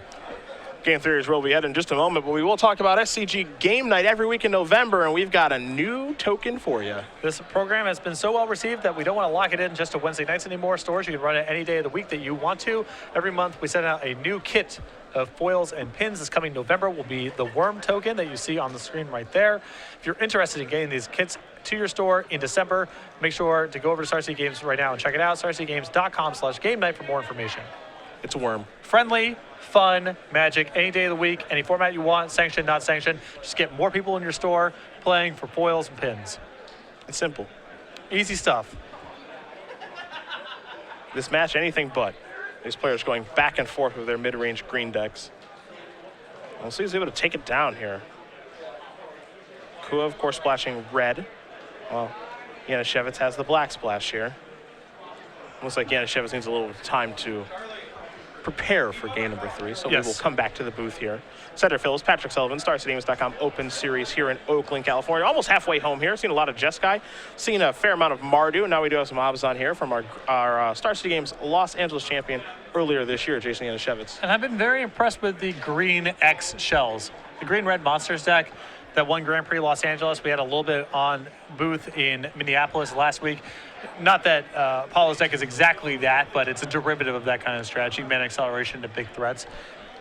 Speaker 1: Game 3 is where we head in just a moment, but we will talk about SCG Game Night every week in November, and we've got a new token for you.
Speaker 2: This program has been so well received that we don't want to lock it in just to Wednesday nights anymore. Stores, you can run it any day of the week that you want to. Every month we send out a new kit of foils and pins. This coming November will be the Worm token that you see on the screen right there. If you're interested in getting these kits to your store in December, make sure to go over to Star City Games right now and check it out. StarCityGames.com/game night for more information.
Speaker 1: It's a worm.
Speaker 2: Friendly, fun, Magic, any day of the week, any format you want, sanctioned, not sanctioned. Just get more people in your store playing for foils and pins.
Speaker 1: It's simple.
Speaker 2: Easy stuff.
Speaker 1: This match, anything but. These players going back and forth with their mid-range green decks. We'll see who's able to take it down here. Kua, of course, splashing red. Well, Janasiewicz has the black splash here. Looks like Janasiewicz needs a little time to prepare for game number 3, so
Speaker 2: yes.
Speaker 1: We will come back to the booth here. Center field is Patrick Sullivan, StarCityGames.com Open Series here in Oakland, California. Almost halfway home here. Seen a lot of Jeskai, seen a fair amount of Mardu, and now we do have some obs on here from our Star City Games Los Angeles champion earlier this year, Jason Janasiewicz.
Speaker 2: And I've been very impressed with the green X shells. The green-red monsters deck that won Grand Prix Los Angeles. We had a little bit on booth in Minneapolis last week. Not that Paolo's deck is exactly that, but it's a derivative of that kind of strategy, mana acceleration to big threats.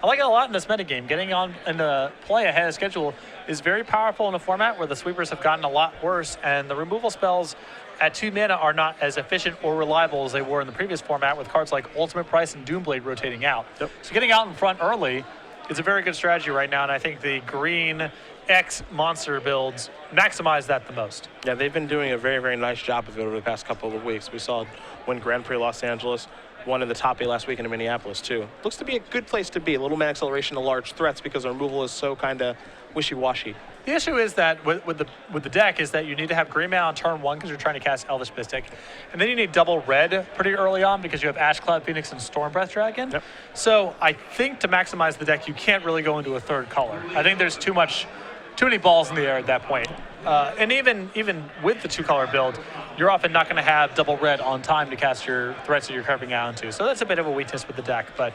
Speaker 2: I like it a lot in this metagame. Getting on into play ahead of schedule is very powerful in a format where the sweepers have gotten a lot worse, and the removal spells at 2 mana are not as efficient or reliable as they were in the previous format with cards like Ultimate Price and Doomblade rotating out.
Speaker 1: Yep.
Speaker 2: So getting out in front early is a very good strategy right now, and I think the green X monster builds maximize that the most.
Speaker 1: Yeah, they've been doing a very, very nice job of it over the past couple of weeks. We saw win Grand Prix Los Angeles, won in the top 8 last week in Minneapolis too. Looks to be a good place to be. A little mana acceleration to large threats because our removal is so kind of wishy-washy.
Speaker 2: The issue is that with the deck is that you need to have green mana on turn 1 because you're trying to cast Elvish Mystic. And then you need double red pretty early on because you have Ash Cloud Phoenix and Stormbreath Dragon.
Speaker 1: Yep.
Speaker 2: So I think to maximize the deck, you can't really go into a third color. I think there's too many balls in the air at that point. And even with the 2-color build, you're often not going to have double red on time to cast your threats that you're carving out into. So that's a bit of a weakness with the deck. But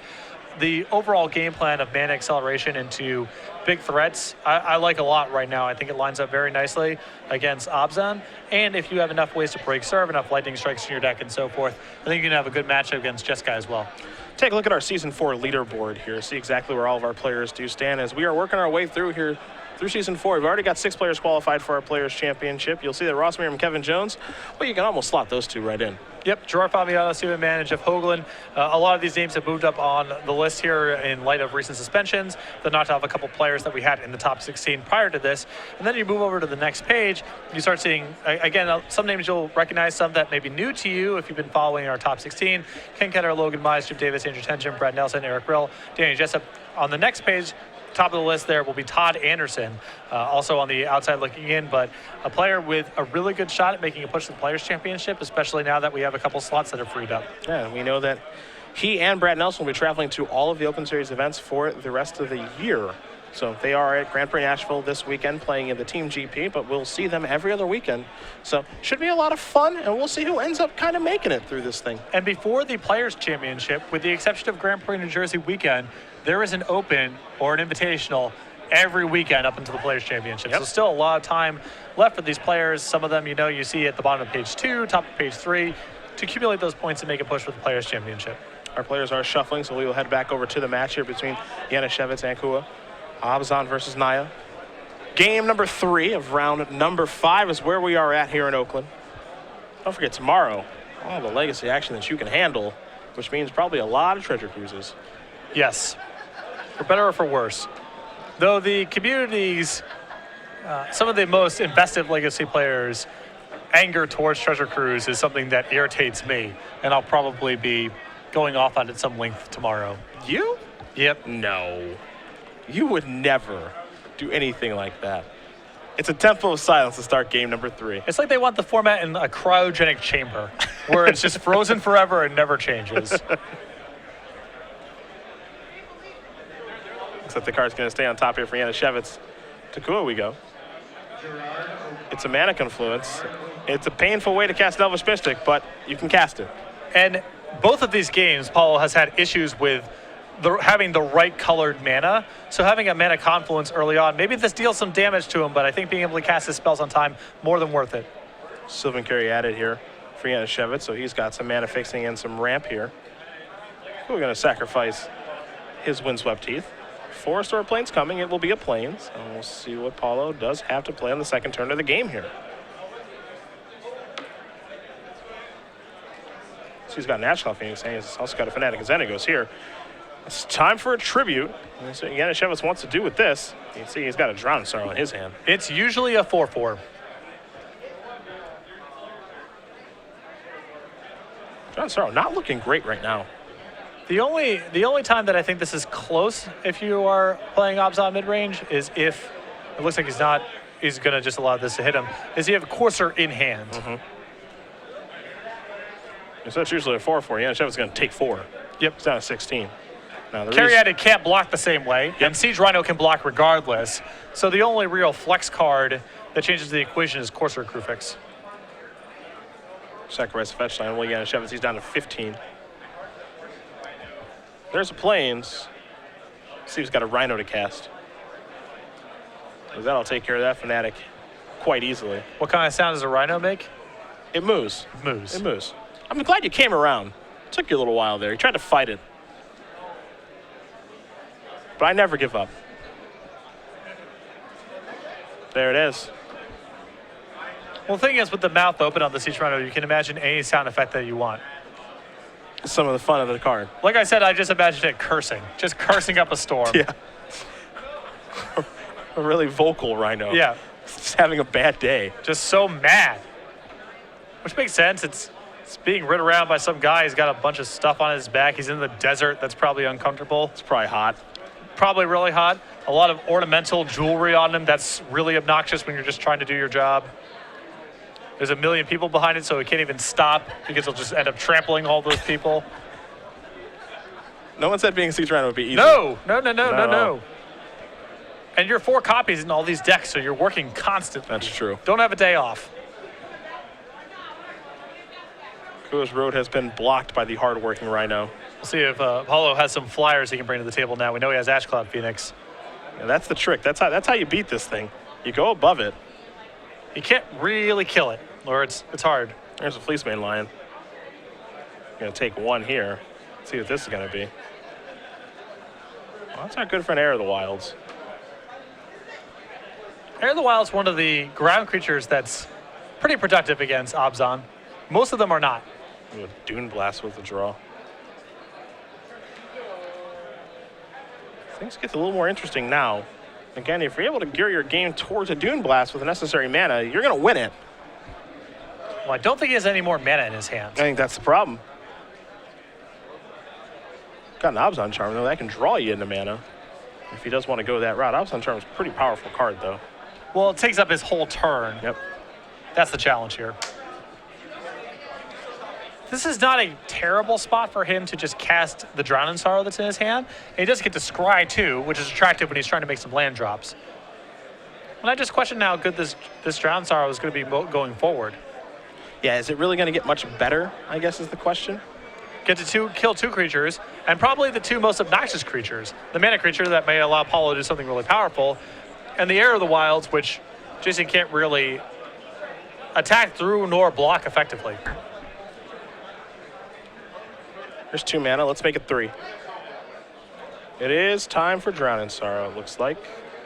Speaker 2: the overall game plan of mana acceleration into big threats, I like a lot right now. I think it lines up very nicely against Abzan. And if you have enough ways to break serve, enough lightning strikes in your deck and so forth, I think you can have a good matchup against Jeskai as well.
Speaker 1: Take a look at our Season 4 leaderboard here. See exactly where all of our players do stand as we are working our way through here. Through Season 4, we've already got 6 players qualified for our Players' Championship. You'll see that Ross Meerum and Kevin Jones, well, you can almost slot those two right in.
Speaker 2: Yep, Gerard Fabiano, Steven Mann, and Jeff Hoagland. A lot of these names have moved up on the list here in light of recent suspensions. They knocked off a couple players that we had in the top 16 prior to this. And then you move over to the next page, you start seeing, again, some names you'll recognize, some that may be new to you if you've been following our top 16. Ken Ketter, Logan Mize, Jim Davis, Andrew Tension, Brad Nelson, Eric Brill, Danny Jessup. On the next page, top of the list there will be Todd Anderson, also on the outside looking in, but a player with a really good shot at making a push to the Players' Championship, especially now that we have a couple slots that are freed up.
Speaker 1: Yeah, we know that he and Brad Nelson will be traveling to all of the Open Series events for the rest of the year. So they are at Grand Prix Nashville this weekend playing in the Team GP, but we'll see them every other weekend. So should be a lot of fun, and we'll see who ends up kind of making it through this thing.
Speaker 2: And before the Players' Championship, with the exception of Grand Prix New Jersey weekend, there is an Open or an Invitational every weekend up into the Players' Championship.
Speaker 1: Yep.
Speaker 2: So still a lot of time left for these players. Some of them, you see at the bottom of page 2, top of page 3, to accumulate those points and make a push for the Players' Championship.
Speaker 1: Our players are shuffling, so we will head back over to the match here between Janasiewicz and Kua. Abzan versus Naya. Game number 3 of round number 5 is where we are at here in Oakland. Don't forget tomorrow, all the legacy action that you can handle, which means probably a lot of treasure cruises.
Speaker 2: Yes, for better or for worse. Though the community's, some of the most invested legacy players' anger towards Treasure Cruise is something that irritates me, and I'll probably be going off on it some length tomorrow.
Speaker 1: You?
Speaker 2: Yep.
Speaker 1: No. You would never do anything like that. It's a tempo of silence to start game number 3.
Speaker 2: It's like they want the format in a cryogenic chamber, where it's just frozen forever and never changes.
Speaker 1: Looks like the card's going to stay on top here for Janasiewicz. To Kua we go. It's a mana confluence. It's a painful way to cast Elvish Mystic, but you can cast it.
Speaker 2: And both of these games, Paolo has had issues with having the right colored mana. So having a mana confluence early on, maybe this deals some damage to him, but I think being able to cast his spells on time, more than worth it.
Speaker 1: Sylvan Carry added here for Janasiewicz, so he's got some mana fixing and some ramp here. We're going to sacrifice his Windswept Teeth. Forest or a Plains coming, it will be a Plains. And we'll see what Paolo does have to play on the second turn of the game here. So he's got an Ash Cloud Phoenix, and he's also got a Fanatic and Xenagos here. It's time for a tribute. That's what Janasiewicz wants to do with this. You can see he's got a Drown Sorrow in his hand.
Speaker 2: It's usually a 4/4.
Speaker 1: Drown Sorrow not looking great right now.
Speaker 2: The only time that I think this is close, if you are playing Obzon mid-range, is if it looks like he's going to just allow this to hit him, is you have a courser in hand.
Speaker 1: So it's usually a 4-4. Janasiewicz is going to take 4.
Speaker 2: Yep.
Speaker 1: It's down to 16. Now,
Speaker 2: Caryatid can't block the same way, and Siege Rhino can block regardless. So the only real flex card that changes the equation is Courser Crufix.
Speaker 1: Sacrifice the fetch line. Well, Janasiewicz, he's down to 15. There's a Plains. Steve's got a Rhino to cast. That'll take care of that Fnatic quite easily.
Speaker 2: What kind of sound does a Rhino make?
Speaker 1: It moves.
Speaker 2: Moves.
Speaker 1: It moves. I'm glad you came around. It took you a little while there. You tried to fight it. But I never give up. There it is.
Speaker 2: Well, the thing is, with the mouth open on the Siege Rhino, you can imagine any sound effect that you want.
Speaker 1: Some of the fun of the card.
Speaker 2: Like I said, I just imagined it cursing. Just cursing up a storm.
Speaker 1: Yeah. A really vocal Rhino.
Speaker 2: Yeah.
Speaker 1: Just having a bad day.
Speaker 2: Just so mad. Which makes sense. It's being rid around by some guy. He's got a bunch of stuff on his back. He's in the desert. That's probably uncomfortable.
Speaker 1: It's probably hot.
Speaker 2: Probably really hot. A lot of ornamental jewelry on him. That's really obnoxious when you're just trying to do your job. There's a million people behind it, so it can't even stop because he'll just end up trampling all those people.
Speaker 1: No one said being Siege Rhino would be easy.
Speaker 2: No. And you're 4 copies in all these decks, so you're working constantly.
Speaker 1: That's true.
Speaker 2: Don't have a day off.
Speaker 1: Kua's Road has been blocked by the hard-working Rhino.
Speaker 2: We'll see if Paolo has some flyers he can bring to the table now. We know he has Ash Cloud Phoenix.
Speaker 1: And that's the trick. That's how you beat this thing. You go above it.
Speaker 2: You can't really kill it, or it's hard.
Speaker 1: There's a Fleecemane Lion. Gonna take 1 here. See what this is gonna be. Well, that's not good for an Heir of the Wilds.
Speaker 2: Heir of the Wild is one of the ground creatures that's pretty productive against Obzon. Most of them are not.
Speaker 1: Ooh, Dune Blast with the draw. Things get a little more interesting now. Again, if you're able to gear your game towards a Dune Blast with the necessary mana, you're going to win it.
Speaker 2: Well, I don't think he has any more mana in his hand.
Speaker 1: I think that's the problem. Got an Obzon Charm, though. That can draw you into mana. If he does want to go that route. Obzon Charm is a pretty powerful card, though.
Speaker 2: Well, it takes up his whole turn.
Speaker 1: Yep.
Speaker 2: That's the challenge here. This is not a terrible spot for him to just cast the Drowning Sorrow that's in his hand. And he does get to Scry too, which is attractive when he's trying to make some land drops. And I just question how good this Drowning Sorrow is going to be going forward.
Speaker 1: Yeah, is it really going to get much better, I guess is the question.
Speaker 2: Get to kill 2 creatures, and probably the 2 most obnoxious creatures. The mana creature that may allow Paolo to do something really powerful, and the Heir of the Wilds, which Jason can't really attack through nor block effectively.
Speaker 1: There's 2 mana. Let's make it 3. It is time for Drowning Sorrow, it looks like.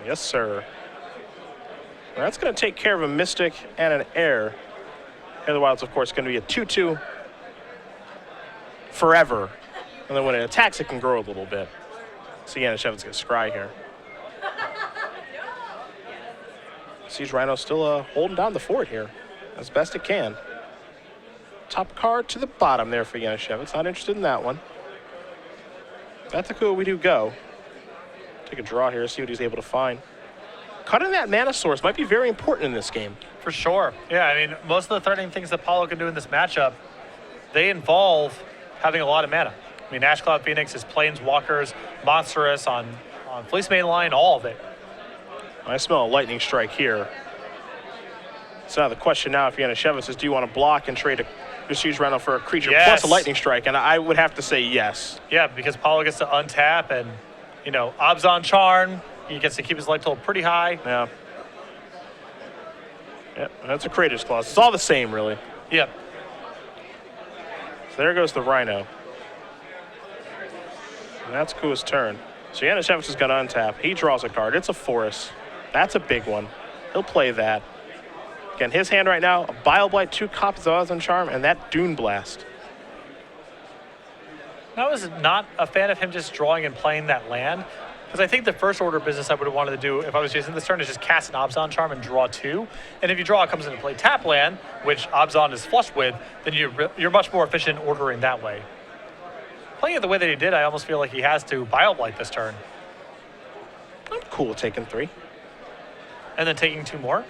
Speaker 1: Yes, sir. Well, that's going to take care of a Mystic and an Heir. Heir of the Wild's, of course, going to be a 2/2 forever. And then when it attacks, it can grow a little bit. So Janasiewicz going to scry here. Siege Rhino still holding down the fort here as best it can. Top card to the bottom there for Janasiewicz. Not interested in that one. That's a cool we do go. Take a draw here, see what he's able to find. Cutting that mana source might be very important in this game.
Speaker 2: For sure. Yeah, I mean, most of the threatening things that Paolo can do in this matchup, they involve having a lot of mana. I mean, Ash Cloud Phoenix, his Planeswalkers, Monstrous on Fleecemane Line, all of it.
Speaker 1: I smell a Lightning Strike here. So now the question now, if Janasiewicz is, do you want to block and trade a Siege Rhino for a creature plus a Lightning Strike? And I would have to say yes.
Speaker 2: Yeah, because Paolo gets to untap and, you know, Obzon Charm, he gets to keep his life total pretty high.
Speaker 1: Yeah. Yep, that's a Creator's Clause. It's all the same, really.
Speaker 2: Yep.
Speaker 1: So there goes the Rhino. And that's Kua's turn. So Janasiewicz is going to untap. He draws a card. It's a Forest. That's a big one. He'll play that. Again, his hand right now, a Bile Blight, 2 copies of Obzon Charm, and that Dune Blast.
Speaker 2: I was not a fan of him just drawing and playing that land, because I think the first order of business I would have wanted to do if I was Jason this turn is just cast an Obzon Charm and draw 2. And if you draw, it comes into play tap land, which Obzon is flush with, then you're much more efficient in ordering that way. Playing it the way that he did, I almost feel like he has to Bioblight this turn.
Speaker 1: I'm cool with taking 3.
Speaker 2: And then taking 2 more?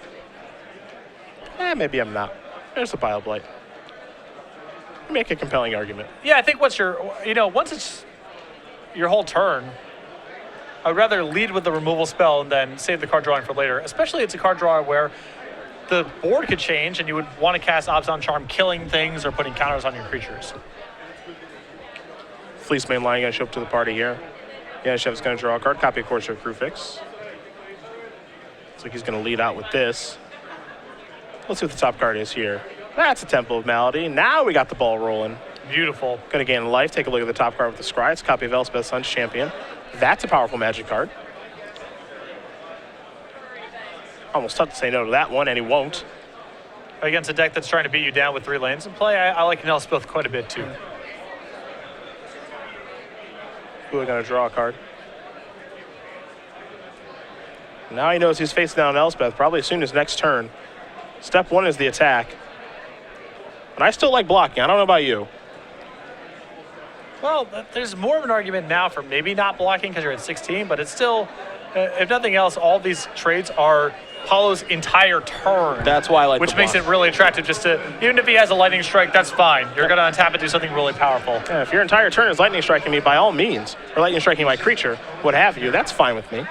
Speaker 1: Maybe I'm not. There's a Bioblight. Make a compelling argument.
Speaker 2: Yeah, I think once it's your whole turn, I would rather lead with the removal spell and then save the card drawing for later. Especially it's a card draw where the board could change and you would want to cast Obzon Charm, killing things or putting counters on your creatures.
Speaker 1: Fleece main line going to show up to the party here. Janasiewicz is going to draw a card, copy of Courser of Krufix. Looks like he's going to lead out with this. Let's see what the top card is here. That's a Temple of Malady. Now we got the ball rolling.
Speaker 2: Beautiful.
Speaker 1: Going to gain life. Take a look at the top card with the Scry. It's a copy of Elspeth, Sun's Champion. That's a powerful Magic card. Almost tough to say no to that one, and he won't.
Speaker 2: Against a deck that's trying to beat you down with 3 lanes in play, I like an Elspeth quite a bit too.
Speaker 1: Who are going to draw a card? Now he knows he's facing down Elspeth, probably as soon as next turn. Step 1 is the attack. And I still like blocking. I don't know about you.
Speaker 2: Well, there's more of an argument now for maybe not blocking because you're at 16, but it's still, if nothing else, all these trades are Paolo's entire turn.
Speaker 1: That's why I like
Speaker 2: which makes it really attractive just to, even if he has a lightning strike, that's fine. You're going to untap and do something really powerful.
Speaker 1: Yeah, if your entire turn is lightning striking me, by all means, or lightning striking my creature, what have you, that's fine with me.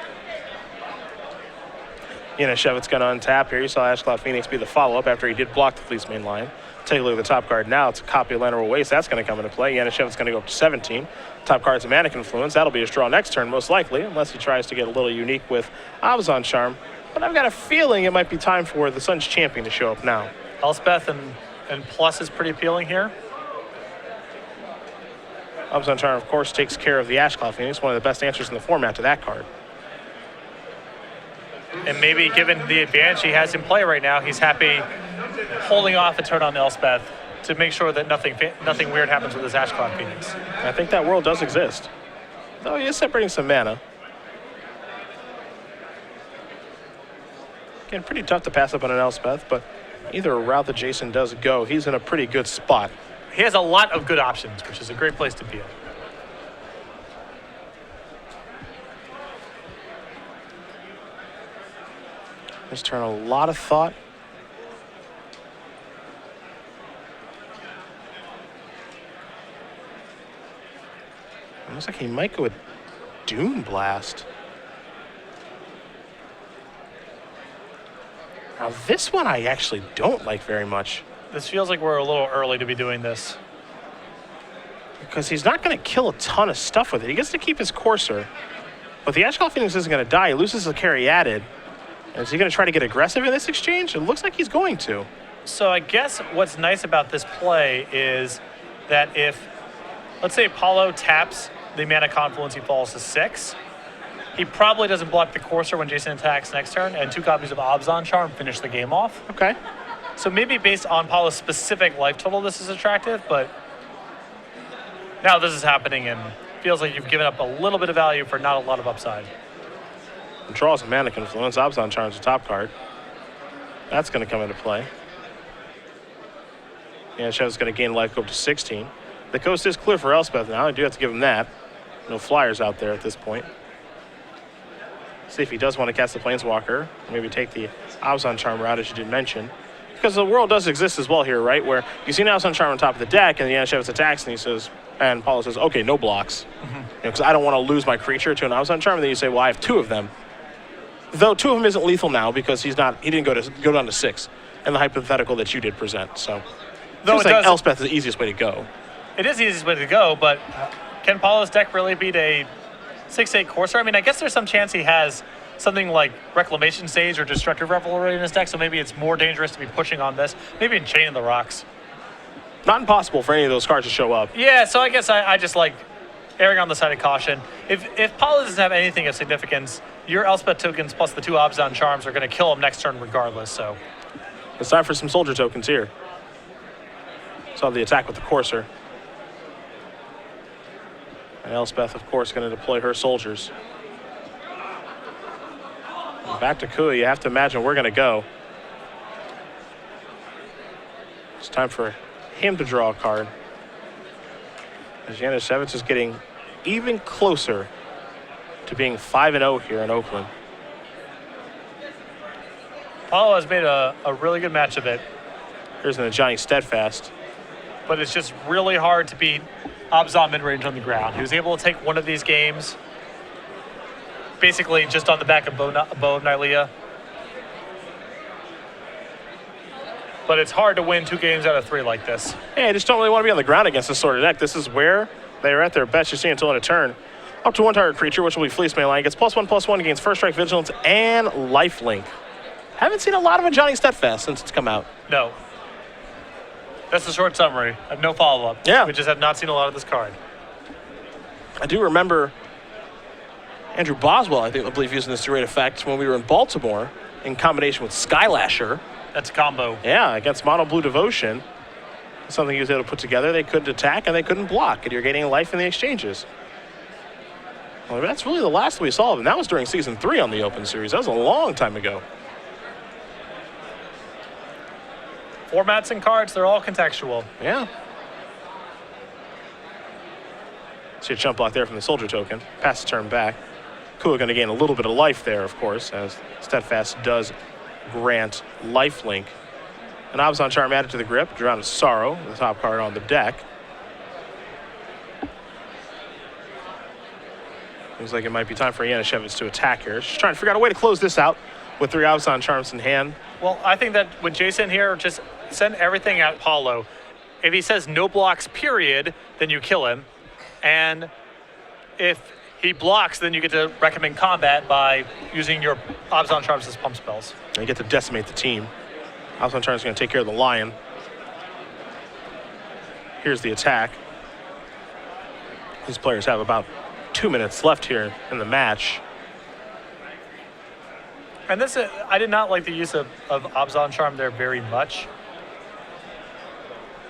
Speaker 1: Janasiewicz going to untap here. You saw Ashcloud Phoenix be the follow-up after he did block the Fleece main line. Take a look at the top card now. It's a copy of Lateral Waste. That's going to come into play. Janasiewicz is going to go up to 17. Top card's a Mana Confluence. That'll be his draw next turn, most likely, unless he tries to get a little unique with Obzon Charm. But I've got a feeling it might be time for the Sun's Champion to show up now.
Speaker 2: Elspeth and plus is pretty appealing here.
Speaker 1: Obzon Charm, of course, takes care of the Ashcloud Phoenix, one of the best answers in the format to that card.
Speaker 2: And maybe given the advantage he has in play right now, he's happy holding off a turn on Elspeth to make sure that nothing weird happens with his Ashcloud Phoenix.
Speaker 1: I think that world does exist. Though he is separating some mana. Again, pretty tough to pass up on an Elspeth, but either route that Jason does go, he's in a pretty good spot.
Speaker 2: He has a lot of good options, which is a great place to be in.
Speaker 1: This turn, a lot of thought. It looks like he might go with Dune Blast. Now this one I actually don't like very much.
Speaker 2: This feels like we're a little early to be doing this.
Speaker 1: Because he's not going to kill a ton of stuff with it. He gets to keep his Courser. But the Ashcloud Phoenix isn't going to die. He loses the Caryatid. And is he going to try to get aggressive in this exchange? It looks like he's going to.
Speaker 2: So I guess what's nice about this play is that if, let's say Paolo taps the Mana Confluence, he falls to 6. He probably doesn't block the Courser when Jason attacks next turn, and 2 copies of Obzon Charm finish the game off.
Speaker 1: Okay.
Speaker 2: So maybe based on Paolo's specific life total, this is attractive, but now this is happening and feels like you've given up a little bit of value for not a lot of upside.
Speaker 1: Draws a Mana Confluence. Obzon Charm's the top card. That's going to come into play. Janasiewicz is going to gain life, go up to 16. The coast is clear for Elspeth now. I do have to give him that. No flyers out there at this point. See if he does want to cast the Planeswalker. Maybe take the Obzon Charm route, as you did mention. Because the world does exist as well here, right? Where you see an Obzon Charm on top of the deck, and the Janasiewicz attacks, and he says, and Paolo says, okay, no blocks. Because I don't want to lose my creature to an Obzon Charm. And then you say, well, I have 2 of them. Though 2 of them isn't lethal now because he didn't go down to 6 in the hypothetical that you did present. So
Speaker 2: Though
Speaker 1: seems like Elspeth is the easiest way to go.
Speaker 2: It is the easiest way to go, but can Paolo's deck really beat a 6/8 Courser? I mean, I guess there's some chance he has something like Reclamation Sage or Destructive Revelry in his deck, so maybe it's more dangerous to be pushing on this. Maybe in Chain of the Rocks.
Speaker 1: Not impossible for any of those cards to show up.
Speaker 2: Yeah, so I guess I just like erring on the side of caution. If Paolo doesn't have anything of significance, your Elspeth tokens plus the 2 Obzon Charms are going to kill him next turn regardless, so.
Speaker 1: It's time for some soldier tokens here. Saw the attack with the Courser. And Elspeth, of course, going to deploy her soldiers. And back to Kua, you have to imagine we're going to go. It's time for him to draw a card. Janasiewicz is getting even closer to being 5-0 here in Oakland.
Speaker 2: Paolo has made a really good match of it,
Speaker 1: Here's an Johnny Steadfast.
Speaker 2: but it's just really hard to beat Abzan mid-range on the ground. He was able to take one of these games basically just on the back of Bo of Nylea. But it's hard to win 2 games out of 3 like this.
Speaker 1: Yeah, I just don't really want to be on the ground against this sort of deck. This is where they are at their best. You see until in a turn. Up to 1 target creature, which will be Fleece Mainline. Gets +1/+1 against First Strike, Vigilance, and Lifelink. Haven't seen a lot of a Johnny Steadfast since it's come out.
Speaker 2: No. That's the short summary. I have no follow-up.
Speaker 1: Yeah.
Speaker 2: We just have not seen a lot of this card.
Speaker 1: I do remember Andrew Boswell, I believe, using this to great effect when we were in Baltimore in combination with Skylasher.
Speaker 2: That's a combo.
Speaker 1: Yeah, against Mono Blue Devotion. Something he was able to put together. They couldn't attack and they couldn't block, and you're gaining life in the exchanges. Well, that's really the last we saw of him. That was during Season 3 on the Open Series. That was a long time ago.
Speaker 2: Formats and cards, they're all contextual.
Speaker 1: Yeah. See a jump block there from the Soldier token. Pass the turn back. Kua going to gain a little bit of life there, of course, as Steadfast does grant lifelink. An Abzan Charm added to the grip. Drown of Sorrow, the top card on the deck. Looks like it might be time for Janasiewicz to attack here. Just trying to figure out a way to close this out with 3 Abzan Charms in hand.
Speaker 2: Well, I think that with Jason here, just send everything at Paolo. If he says no blocks, period, then you kill him. And if he blocks, then you get to recommend combat by using your Abzan Charms as pump spells.
Speaker 1: And you get to decimate the team. Abzan Charms is going to take care of the Lion. Here's the attack. These players have about 2 minutes left here in the match.
Speaker 2: And this, I did not like the use of Abzan Charm there very much,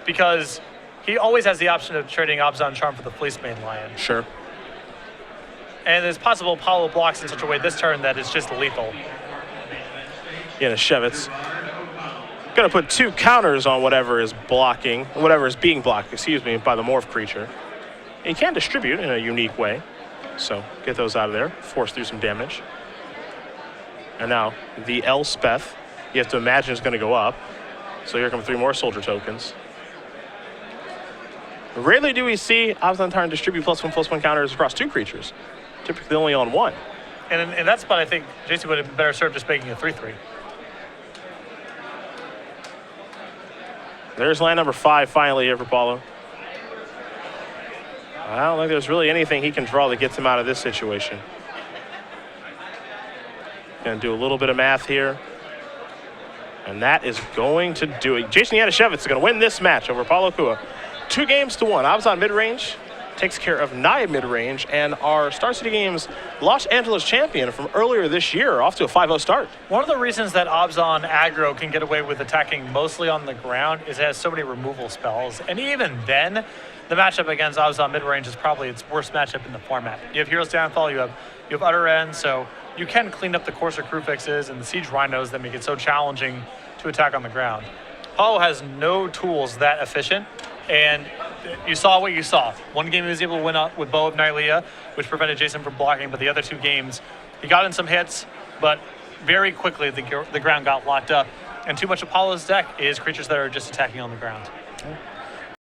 Speaker 2: because he always has the option of trading Abzan Charm for the Fleece Main Lion.
Speaker 1: Sure.
Speaker 2: And it's possible Paolo blocks in such a way this turn that it's just lethal.
Speaker 1: Janasiewicz going to put 2 counters on whatever is being blocked, by the Morph creature. He can distribute in a unique way, so get those out of there, force through some damage. And now the Elspeth, you have to imagine, is going to go up. So here come 3 more Soldier tokens. Rarely do we see Abzan Charm distribute +1/+1 counters across 2 creatures. Typically only on 1.
Speaker 2: And in that spot, I think Jason would have been better served just making a 3/3.
Speaker 1: There's land number 5 finally here for Paolo. I don't think there's really anything he can draw that gets him out of this situation. Going to do a little bit of math here. And that is going to do it. Jason Janasiewicz is going to win this match over Paolo Kua. 2-1. Abzan mid-range takes care of Naya mid-range, and our Star City Games Los Angeles champion from earlier this year off to a 5-0 start.
Speaker 2: One of the reasons that Abzan aggro can get away with attacking mostly on the ground is it has so many removal spells. And even then, the matchup against Abzan mid-range is probably its worst matchup in the format. You have Hero's Downfall, you have Utter End, so you can clean up the Courser Crewfixes and the Siege Rhinos that make it so challenging to attack on the ground. Paolo has no tools that efficient, and you saw what you saw. One game he was able to win up with Bo of Nylea, which prevented Jason from blocking, but the other 2 games, he got in some hits, but very quickly the ground got locked up. And too much of Paolo's deck is creatures that are just attacking on the ground.